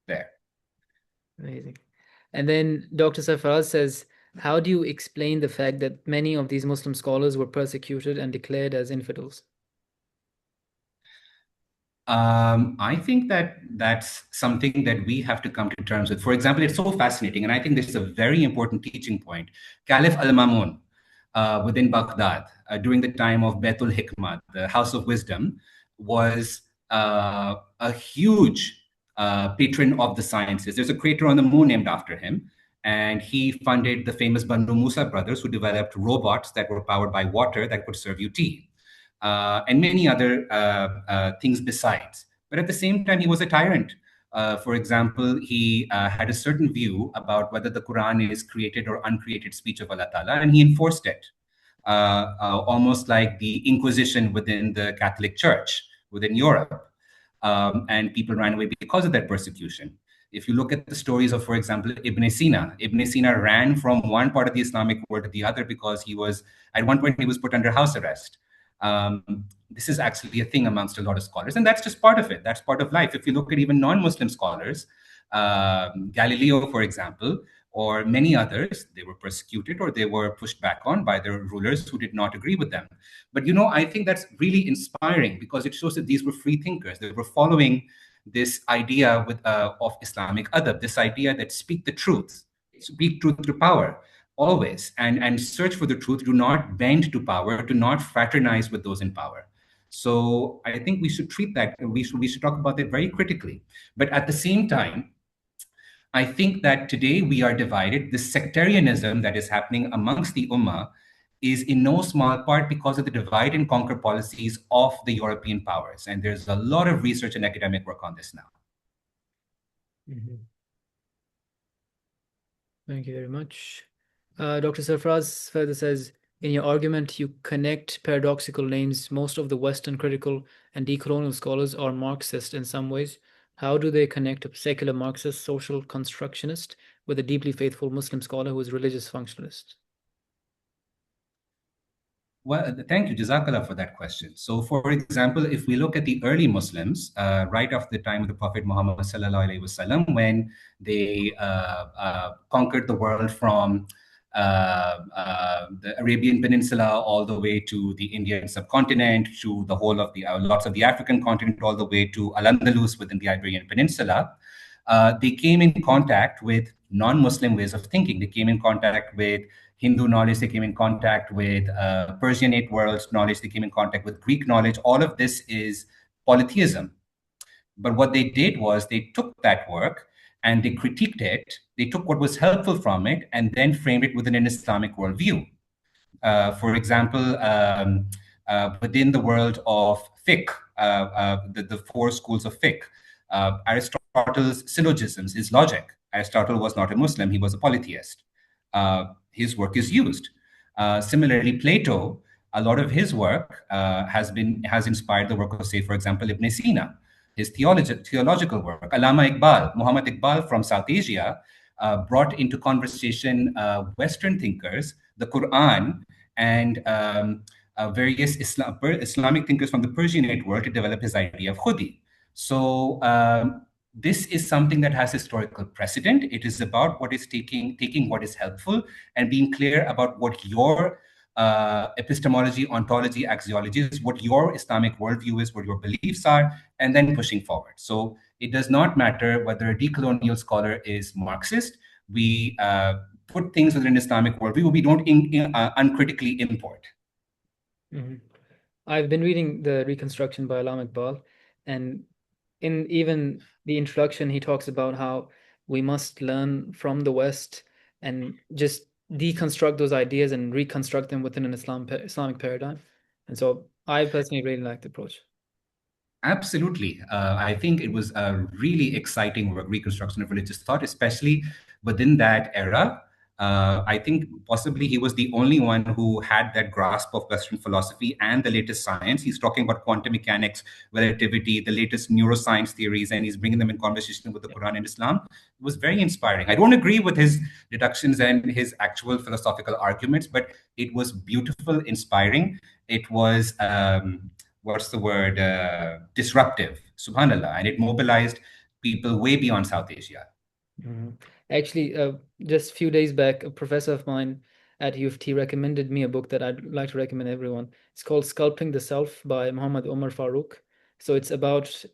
There. Amazing. And then Dr. Sarfaraz says, how do you explain the fact that many of these Muslim scholars were persecuted and declared as infidels? I think that that's something that we have to come to terms with. For example, it's so fascinating, and I think this is a very important teaching point. Caliph al-Mamun within Baghdad during the time of Baitul Hikmah, the House of Wisdom, was a huge patron of the sciences. There's a crater on the moon named after him, and he funded the famous Banu Musa brothers who developed robots that were powered by water that could serve you tea. And many other things besides. But at the same time, he was a tyrant. For example, he had a certain view about whether the Quran is created or uncreated speech of Allah Ta'ala, and he enforced it, almost like the Inquisition within the Catholic Church within Europe. And people ran away because of that persecution. If you look at the stories of, for example, Ibn Sina ran from one part of the Islamic world to the other because at one point, he was put under house arrest. This is actually a thing amongst a lot of scholars, and that's just part of it. That's part of life. If you look at even non-Muslim scholars, Galileo, for example, or many others, they were persecuted or they were pushed back on by their rulers who did not agree with them. But, I think that's really inspiring because it shows that these were free thinkers. They were following this idea of Islamic adab, this idea that speak the truth, speak truth to power. Always, and search for the truth. Do not bend to power. Do not fraternize with those in power. So I think we should treat that. We should talk about that very critically. But at the same time, I think that today we are divided. This sectarianism that is happening amongst the ummah is in no small part because of the divide and conquer policies of the European powers. And there's a lot of research and academic work on this now. Mm-hmm. Thank you very much. Dr. Sarfraz further says, in your argument, you connect paradoxical names. Most of the Western critical and decolonial scholars are Marxist in some ways. How do they connect a secular Marxist social constructionist with a deeply faithful Muslim scholar who is religious functionalist? Well, thank you, Jazakallah, for that question. So, for example, if we look at the early Muslims, right after the time of the Prophet Muhammad sallallahu alaihi wasallam, when they conquered the world from the Arabian Peninsula all the way to the Indian subcontinent, to the whole of the lots of the African continent, all the way to Al-Andalus within the Iberian Peninsula, they came in contact with non-Muslim ways of thinking. They came in contact with Hindu knowledge, they came in contact with Persianate worlds knowledge, they came in contact with Greek knowledge. All of this is polytheism. But what they did was they took that work and they critiqued it. They took what was helpful from it and then framed it within an Islamic worldview. For example, within the world of fiqh, the four schools of fiqh, Aristotle's syllogisms, his logic. Aristotle was not a Muslim, he was a polytheist. His work is used. Similarly, Plato, a lot of his work has inspired the work of, say, for example, Ibn Sina, his theological work. Allama Iqbal, Muhammad Iqbal from South Asia, brought into conversation Western thinkers, the Quran, and various Islamic thinkers from the Persianate world to develop his idea of khudi. So this is something that has historical precedent. It is about what is taking what is helpful and being clear about what your epistemology, ontology, axiology is, what your Islamic worldview is, what your beliefs are, and then pushing forward. So it does not matter whether a decolonial scholar is Marxist. We put things within an Islamic worldview. We don't uncritically import. Mm-hmm. I've been reading the Reconstruction by Allama Iqbal, and in even the introduction, he talks about how we must learn from the West and just deconstruct those ideas and reconstruct them within an Islamic paradigm. And so I personally really like the approach. Absolutely. I think it was a really exciting reconstruction of religious thought, especially within that era. I think possibly he was the only one who had that grasp of Western philosophy and the latest science. He's talking about quantum mechanics, relativity, the latest neuroscience theories, and he's bringing them in conversation with the Quran and Islam. It was very inspiring. I don't agree with his deductions and his actual philosophical arguments, but it was beautiful, inspiring. It was what's the word, disruptive, subhanallah, and it mobilized people way beyond South Asia. Mm-hmm. Actually, just a few days back, a professor of mine at U of T recommended me a book that I'd like to recommend everyone. It's called Sculpting the Self by Muhammad Omar Farooq. So it's about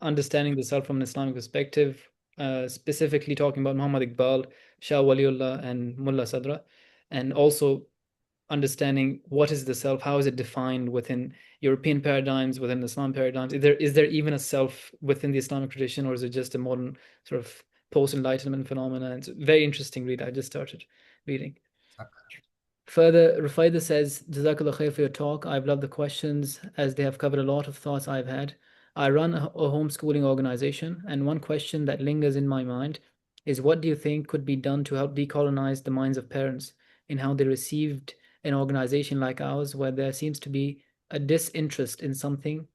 understanding the self from an Islamic perspective, specifically talking about Muhammad Iqbal, Shah Waliullah, and Mullah Sadra, and also understanding what is the self, how is it defined within European paradigms, within Islam paradigms. Is there even a self within the Islamic tradition, or is it just a modern sort of post-enlightenment phenomena? It's a very interesting read. I just started reading. Further, Rufaida says, Jazakallah khair for your talk. I've loved the questions as they have covered a lot of thoughts I've had. I run a homeschooling organization, and one question that lingers in my mind is, what do you think could be done to help decolonize the minds of parents in how they received an organization like ours, where there seems to be a disinterest in something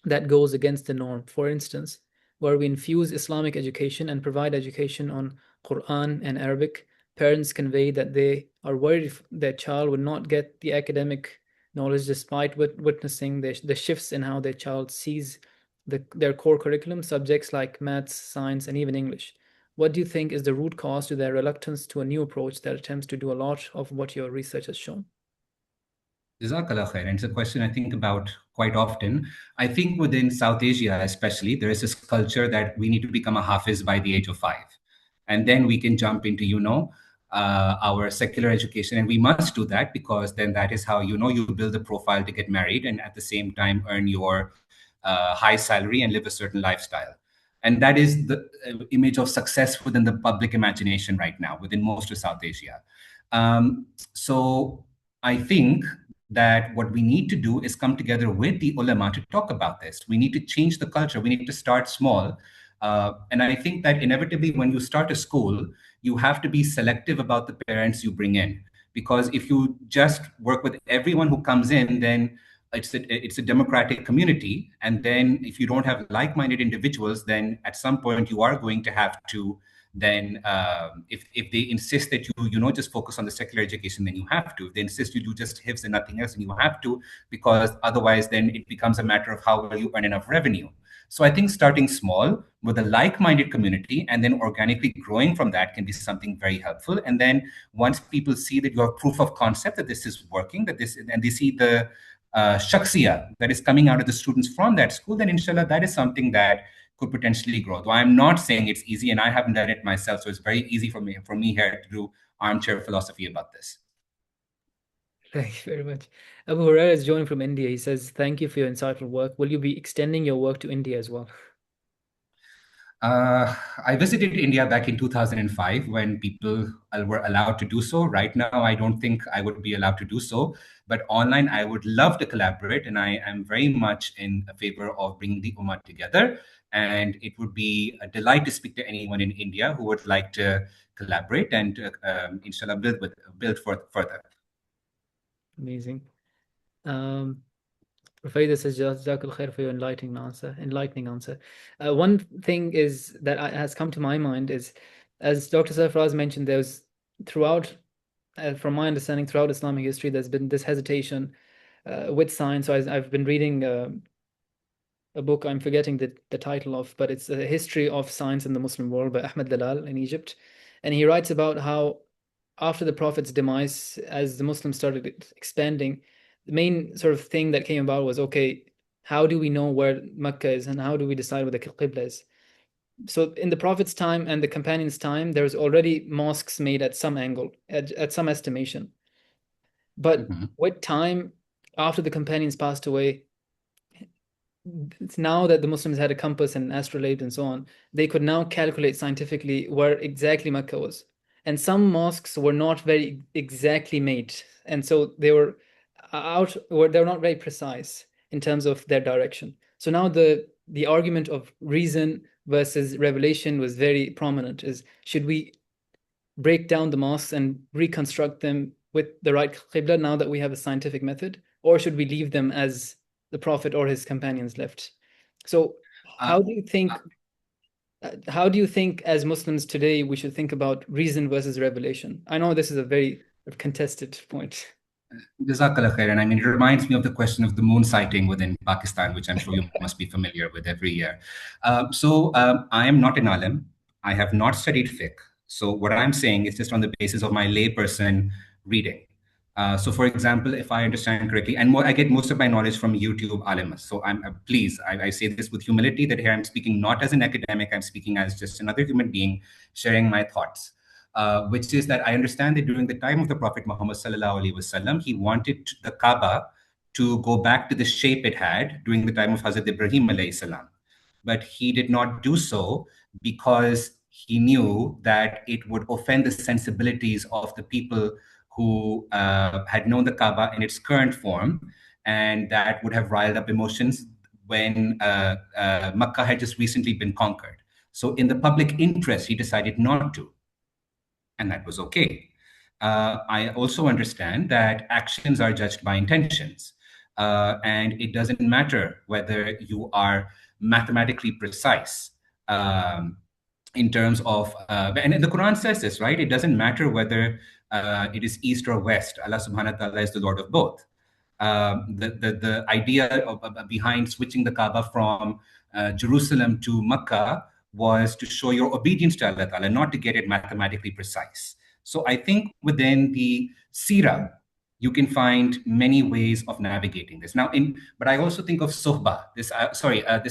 that goes against the norm? For instance, where we infuse Islamic education and provide education on Quran and Arabic, parents convey that they are worried if their child would not get the academic knowledge despite witnessing the shifts in how their child sees their core curriculum, subjects like maths, science, and even English. What do you think is the root cause to their reluctance to a new approach that attempts to do a lot of what your research has shown? Jazakallah khair. And it's a question I think about quite often. I think within South Asia, especially, there is this culture that we need to become a hafiz by the age of 5. And then we can jump into, our secular education. And we must do that because then that is how, you build a profile to get married and at the same time earn your high salary and live a certain lifestyle. And that is the image of success within the public imagination right now, within most of South Asia. So I think that what we need to do is come together with the ulama to talk about this. We need to change the culture. We need to start small. And I think that inevitably, when you start a school, you have to be selective about the parents you bring in. Because if you just work with everyone who comes in, then it's a democratic community. And then if you don't have like-minded individuals, then at some point you are going to have to then if they insist that you just focus on the secular education, then you have to. If they insist you do just hifz and nothing else, then you have to, because otherwise then it becomes a matter of how will you earn enough revenue. So I think starting small with a like-minded community and then organically growing from that can be something very helpful. And then once people see that you have proof of concept that this is working, and they see the shaksiya that is coming out of the students from that school, then inshallah that is something that could potentially grow. Though I'm not saying it's easy, and I haven't done it myself, so it's very easy for me here to do armchair philosophy about this. Thank you very much. Abu Huraira is joining from India. He says, "Thank you for your insightful work. Will you be extending your work to India as well?" I visited India back in 2005 when people were allowed to do so. Right now, I don't think I would be allowed to do so. But online, I would love to collaborate, and I am very much in favor of bringing the Ummah together. And it would be a delight to speak to anyone in India who would like to collaborate and, inshallah, build further. Amazing. Um, Rafaida says, Jazakallah khair for your enlightening answer. Enlightening answer. One thing is that has come to my mind is, as Dr. Sarfraz mentioned, there's throughout, from my understanding, throughout Islamic history, there's been this hesitation with science. So I've been reading a book, I'm forgetting the title of, but it's a history of science in the Muslim world by Ahmed Dalal in Egypt. And he writes about how after the Prophet's demise, as the Muslims started expanding, the main sort of thing that came about was, okay, how do we know where Mecca is and how do we decide where the Qibla is? So in the Prophet's time and the companions' time, there's already mosques made at some angle, at some estimation. But Mhm. with time, after the companions passed away, it's now that the Muslims had a compass and astrolabe and so on, they could now calculate scientifically where exactly Mecca was. And some mosques were not very exactly made. And so they were they were not very precise in terms of their direction. So now the argument of reason versus revelation was very prominent, is should we break down the mosques and reconstruct them with the right qibla now that we have a scientific method, or should we leave them as the Prophet or his companions left? So, Uh, how do you think? How do you think, as Muslims today, we should think about reason versus revelation? I know this is a very contested point. Jazakallah khair. And I mean, it reminds me of the question of the moon sighting within Pakistan, which I'm sure you must be familiar with every year. I am not an alim. I have not studied fiqh. So what I'm saying is just on the basis of my layperson reading. So, for example, if I understand correctly, and I get most of my knowledge from YouTube alimas. So I'm please, I say this with humility that here I'm speaking not as an academic, I'm speaking as just another human being sharing my thoughts. Which is that I understand that during the time of the Prophet Muhammad sallallahu alaihi wasallam, he wanted the Kaaba to go back to the shape it had during the time of Hazrat Ibrahim alayhi salam. But he did not do so because he knew that it would offend the sensibilities of the people who had known the Kaaba in its current form, and that would have riled up emotions when Makkah had just recently been conquered. So, in the public interest, he decided not to, and that was okay. I also understand that actions are judged by intentions, and it doesn't matter whether you are mathematically precise. In terms of, and the Quran says this, right? It doesn't matter whether it is east or west. Allah subhanahu wa ta'ala is the Lord of both. The idea behind switching the Kaaba from Jerusalem to Mecca was to show your obedience to Allah Ta'ala, not to get it mathematically precise. So I think within the Sira, you can find many ways of navigating this. But I also think of Suhba, this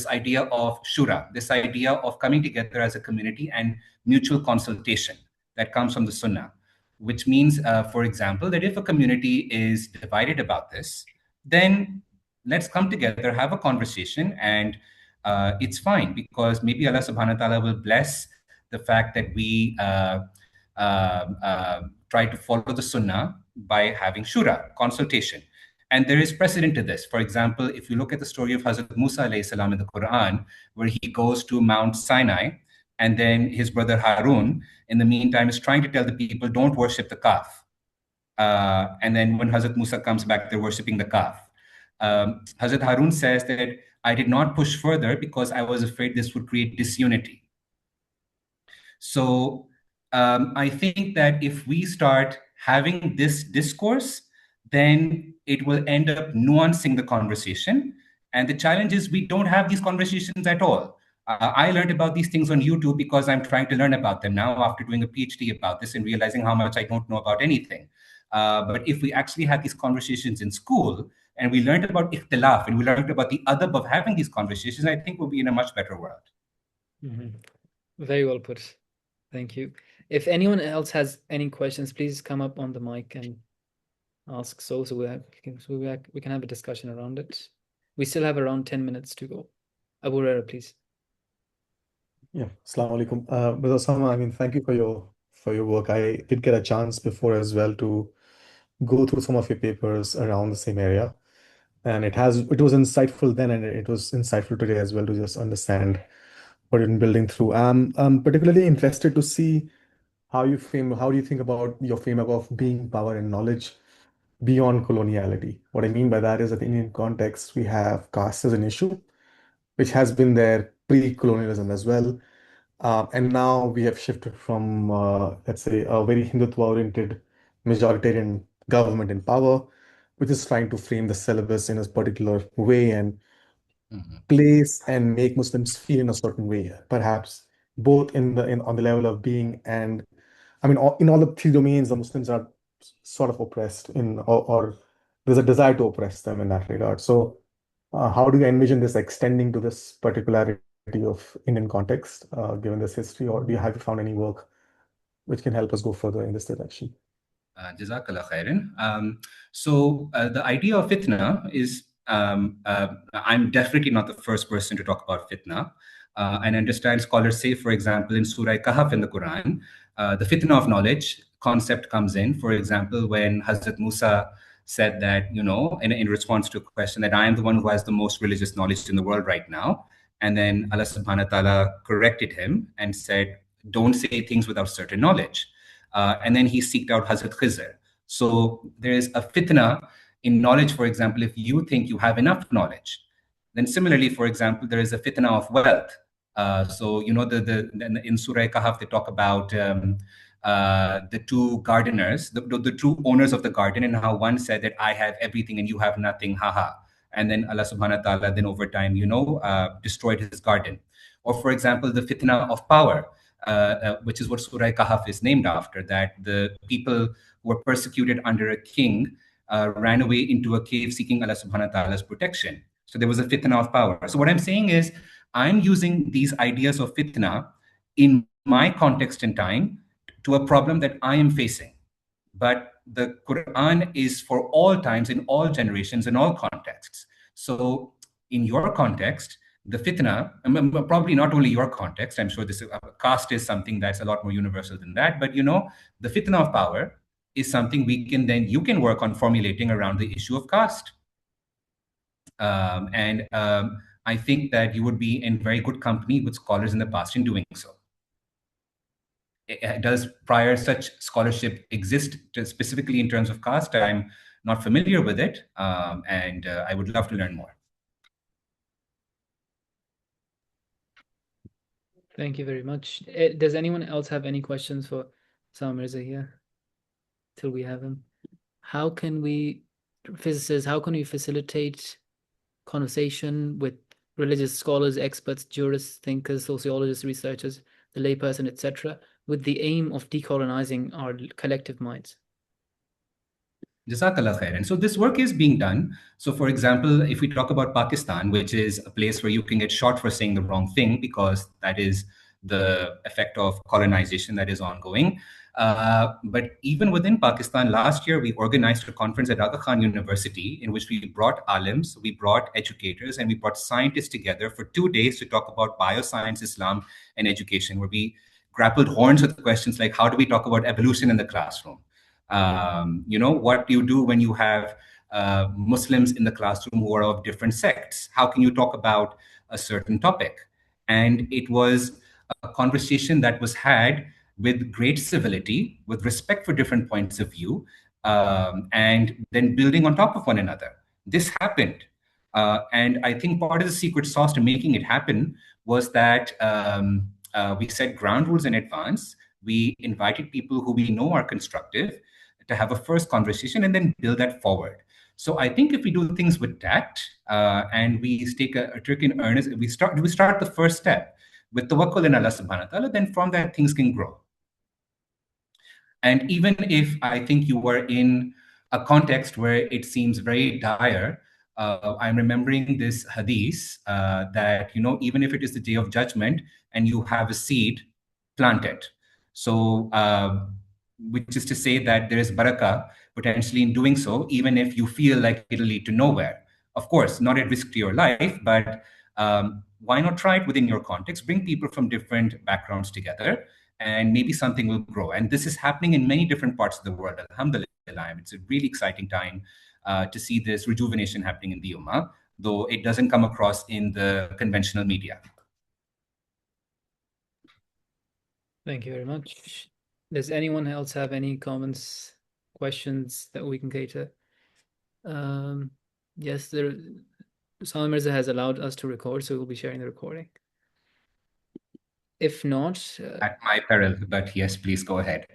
idea of Shura, this idea of coming together as a community and mutual consultation that comes from the Sunnah, which means, for example, that if a community is divided about this, then let's come together, have a conversation, and it's fine because maybe Allah subhanahu wa ta'ala will bless the fact that we try to follow the sunnah by having shura, consultation. And there is precedent to this. For example, if you look at the story of Hazrat Musa alayhi salam in the Quran, where he goes to Mount Sinai, and then his brother Harun, in the meantime, is trying to tell the people, don't worship the calf. And then when Hazrat Musa comes back, they're worshipping the calf. Hazrat Harun says that I did not push further because I was afraid this would create disunity. So I think that if we start having this discourse, then it will end up nuancing the conversation. And the challenge is we don't have these conversations at all. I learned about these things on YouTube because I'm trying to learn about them now after doing a PhD about this and realizing how much I don't know about anything. But if we actually had these conversations in school and we learned about ikhtilaf and we learned about the adab of having these conversations, I think we'll be in a much better world. Very well put. Thank you. If anyone else has any questions, please come up on the mic and ask so we can have a discussion around it. We still have around 10 minutes to go. Abu Rera, please. Yeah, Assalamu alaikum. But Osama, I mean, thank you for your work. I did get a chance before as well to go through some of your papers around the same area, and it was insightful then, and it was insightful today as well to just understand what you've been building through. I'm particularly interested to see how do you think about your framework of being, power, and knowledge beyond coloniality. What I mean by that is that in Indian context, we have caste as an issue, which has been there pre-colonialism as well. And now we have shifted from, let's say, a very Hindutva-oriented majoritarian government in power, which is trying to frame the syllabus in a particular way and place and make Muslims feel in a certain way, perhaps both on the level of being and, I mean, in all the three domains, the Muslims are sort of oppressed or there's a desire to oppress them in that regard. So, how do you envision this extending to this particularity of Indian context, given this history, or have you found any work which can help us go further in this direction? Jazakallah khairan. So the idea of fitna is, I'm definitely not the first person to talk about fitna. And understand scholars say, for example, in Surah Kahf in the Quran, the fitna of knowledge concept comes in. For example, when Hazrat Musa said that, in response to a question that I am the one who has the most religious knowledge in the world right now. And then Allah subhanahu wa ta'ala corrected him and said, don't say things without certain knowledge. And then he seeked out Hazrat Khizr. So there is a fitna in knowledge, for example, if you think you have enough knowledge. Then similarly, for example, there is a fitna of wealth. So in Surah Kahf, they talk about the two gardeners, the two owners of the garden, and how one said that I have everything and you have nothing, haha. And then Allah subhanahu wa ta'ala then over time, destroyed his garden. Or for example, the fitna of power. Which is what Surah Kahf is named after, that the people who were persecuted under a king ran away into a cave seeking Allah subhanahu wa ta'ala's protection. So there was a fitna of power. So what I'm saying is, I'm using these ideas of fitna in my context and time to a problem that I am facing. But the Quran is for all times, in all generations, in all contexts. So in your context, the fitna, probably not only your context, I'm sure this caste is something that's a lot more universal than that, but the fitna of power is something you can work on formulating around the issue of caste. I think that you would be in very good company with scholars in the past in doing so. Does prior such scholarship exist specifically in terms of caste? I'm not familiar with it, and I would love to learn more. Thank you very much. Does anyone else have any questions for Mirza here? Till we have him. Physicists, how can we facilitate conversation with religious scholars, experts, jurists, thinkers, sociologists, researchers, the layperson, etc., with the aim of decolonizing our collective minds? Jazakallah khair. And so this work is being done. So for example, if we talk about Pakistan, which is a place where you can get shot for saying the wrong thing because that is the effect of colonization that is ongoing. But even within Pakistan, last year, we organized a conference at Aga Khan University in which we brought alims, we brought educators, and we brought scientists together for 2 days to talk about bioscience, Islam, and education, where we grappled horns with questions like, how do we talk about evolution in the classroom? What do you do when you have Muslims in the classroom who are of different sects? How can you talk about a certain topic? And it was a conversation that was had with great civility, with respect for different points of view, and then building on top of one another. This happened. And I think part of the secret sauce to making it happen was that we set ground rules in advance. We invited people who we know are constructive to have a first conversation and then build that forward. So I think if we do things with tact and we take a trick in earnest, we start the first step with tawakkul in Allah subhanahu wa ta'ala, then from that things can grow. And even if I think you were in a context where it seems very dire, I'm remembering this hadith that, even if it is the day of judgment and you have a seed, plant it. So, which is to say that there is barakah potentially in doing so, even if you feel like it'll lead to nowhere. Of course, not at risk to your life, but why not try it within your context? Bring people from different backgrounds together, and maybe something will grow. And this is happening in many different parts of the world. Alhamdulillah, it's a really exciting time to see this rejuvenation happening in the Ummah, though it doesn't come across in the conventional media. Thank you very much. Does anyone else have any comments, questions that we can cater? Yes, Usama Mirza has allowed us to record, so we'll be sharing the recording. If not... At my peril, but yes, please go ahead.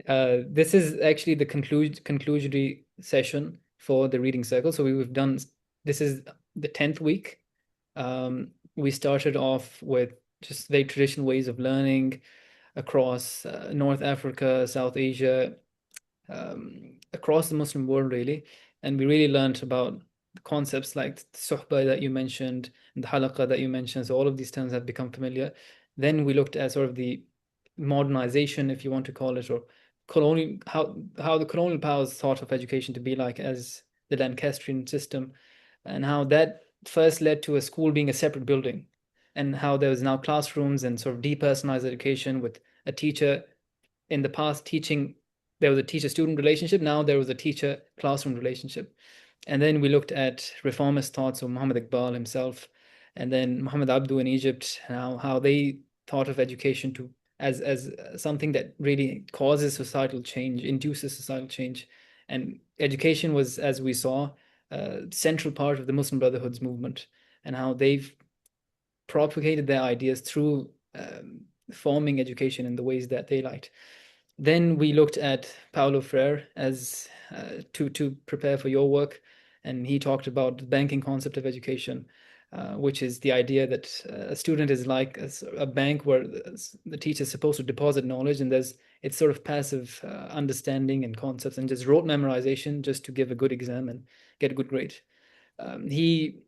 This is actually the conclusionary session for the reading circle. So we've done, this is the 10th week. We started off with just very traditional ways of learning across North Africa, South Asia, across the Muslim world, really. And we really learned about concepts like the suhbah that you mentioned and the halaqah that you mentioned. So all of these terms have become familiar. Then we looked at sort of the modernization, if you want to call it, or colonial, how the colonial powers thought of education to be like as the Lancastrian system, and how that first led to a school being a separate building, and how there was now classrooms and sort of depersonalized education with a teacher in the past teaching. There was a teacher-student relationship. Now there was a teacher-classroom relationship. And then we looked at reformist thoughts of Muhammad Iqbal himself, and then Muhammad Abdu in Egypt, how they thought of education to as something that really causes societal change, induces societal change. And education was, as we saw, a central part of the Muslim Brotherhood's movement, and how they've propagated their ideas through forming education in the ways that they liked. Then we looked at Paulo Freire as to prepare for your work, and he talked about the banking concept of education, which is the idea that a student is like a bank where the teacher is supposed to deposit knowledge, and it's sort of passive understanding and concepts and just rote memorization just to give a good exam and get a good grade. He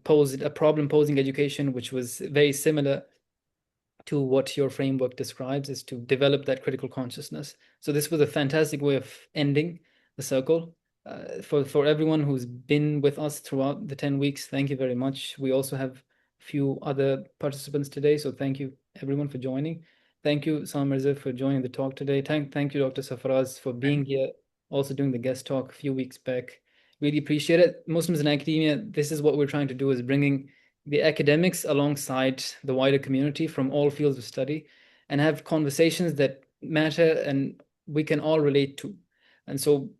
posed a problem posing education, which was very similar to what your framework describes, is to develop that critical consciousness. So this was a fantastic way of ending the circle. For everyone who's been with us throughout the 10 weeks, thank you very much. We also have a few other participants today, so thank you everyone for joining. Thank you, Usama Mirza, for joining the talk today. Thank you, Dr. Safaraz, for being here, also doing the guest talk a few weeks back. Really appreciate it. Muslims in academia, this is what we're trying to do, is bringing the academics alongside the wider community from all fields of study and have conversations that matter and we can all relate to. And so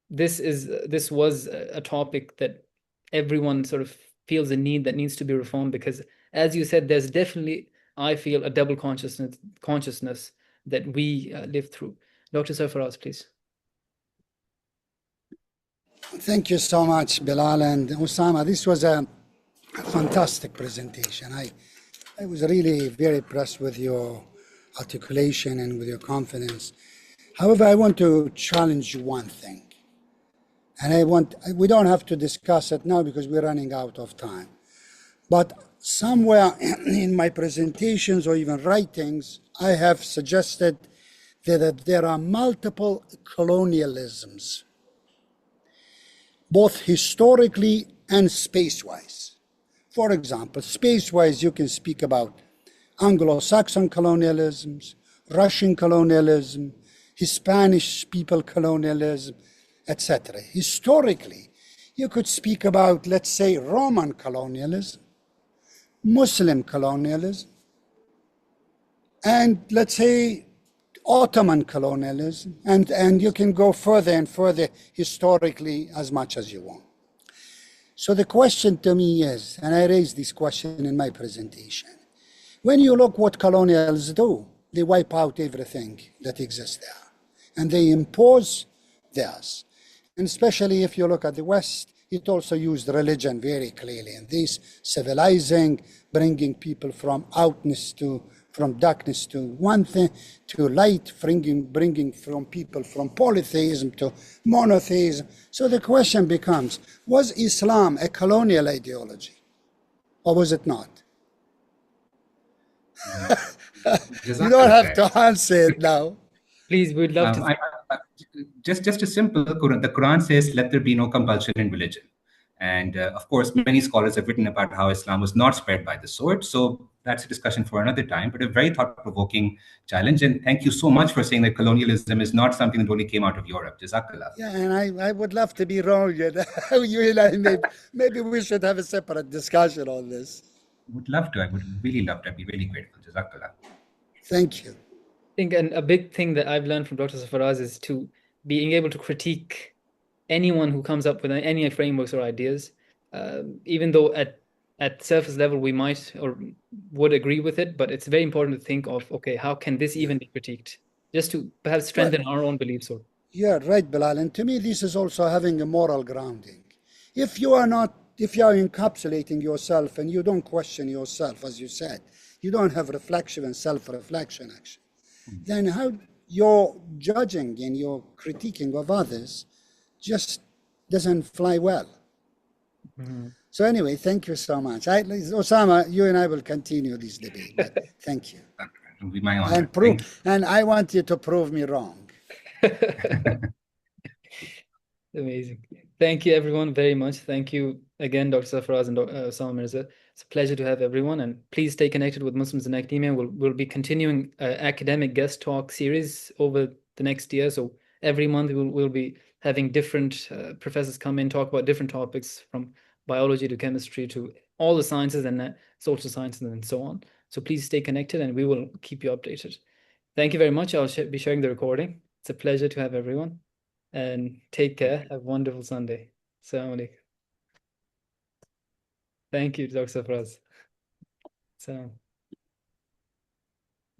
this was a topic that everyone sort of feels a need that needs to be reformed, because as you said, there's definitely, I feel, a double consciousness that we live through. Dr. Sarfaraz, please. Thank you so much, Bilal and Usama. This was a fantastic presentation. I was really very impressed with your articulation and with your confidence. However, I want to challenge one thing. And we don't have to discuss it now because we're running out of time. But somewhere in my presentations or even writings, I have suggested that there are multiple colonialisms, both historically and space-wise. For example, space-wise, you can speak about Anglo-Saxon colonialisms, Russian colonialism, Hispanic people colonialism, etc. Historically, you could speak about, let's say, Roman colonialism, Muslim colonialism, and let's say Ottoman colonialism, and you can go further and further historically as much as you want. So the question to me is, and I raised this question in my presentation, When you look what colonials do, they wipe out everything that exists there, and they impose theirs. And especially if you look at the West, it also used religion very clearly in this civilizing, bringing people from from darkness to one thing, to light, bringing from people from polytheism to monotheism. So the question becomes, was Islam a colonial ideology, or was it not? You don't have to answer it now. Please, we'd love to. Just a simple Quran. The Quran says, "Let there be no compulsion in religion." And of course, many scholars have written about how Islam was not spread by the sword. So that's a discussion for another time, but a very thought-provoking challenge. And thank you so much for saying that colonialism is not something that only came out of Europe. Jazakallah. Yeah, and I would love to be wrong. You and I, maybe we should have a separate discussion on this. Would love to. I would really love to. I'd be really grateful. Jazakallah. Thank you. I think a big thing that I've learned from Dr. Safaraz is to being able to critique anyone who comes up with any frameworks or ideas, even though at surface level we might or would agree with it, but it's very important to think of, okay, how can this even be critiqued? Just to perhaps strengthen our own beliefs. Yeah, right, Bilal. And to me, this is also having a moral grounding. If you are encapsulating yourself and you don't question yourself, as you said, you don't have reflection and self-reflection, actually, then how your judging and your critiquing of others just doesn't fly well. Mm-hmm. So anyway, thank you so much. Usama, you and I will continue this debate. But thank you. It will be my honor. And I want you to prove me wrong. Amazing. Thank you, everyone, very much. Thank you again, Dr. Safaraz and Usama Mirza. It's a pleasure to have everyone. And please stay connected with Muslims in Academia. We'll be continuing academic guest talk series over the next year. So every month we'll be having different professors come in, talk about different topics from biology to chemistry to all the sciences and social sciences and so on. So please stay connected and we will keep you updated. Thank you very much. I'll be sharing the recording. It's a pleasure to have everyone. And take care. Have a wonderful Sunday. Assalamu alaikum. Thank you, Dr. Safaraz. Salam.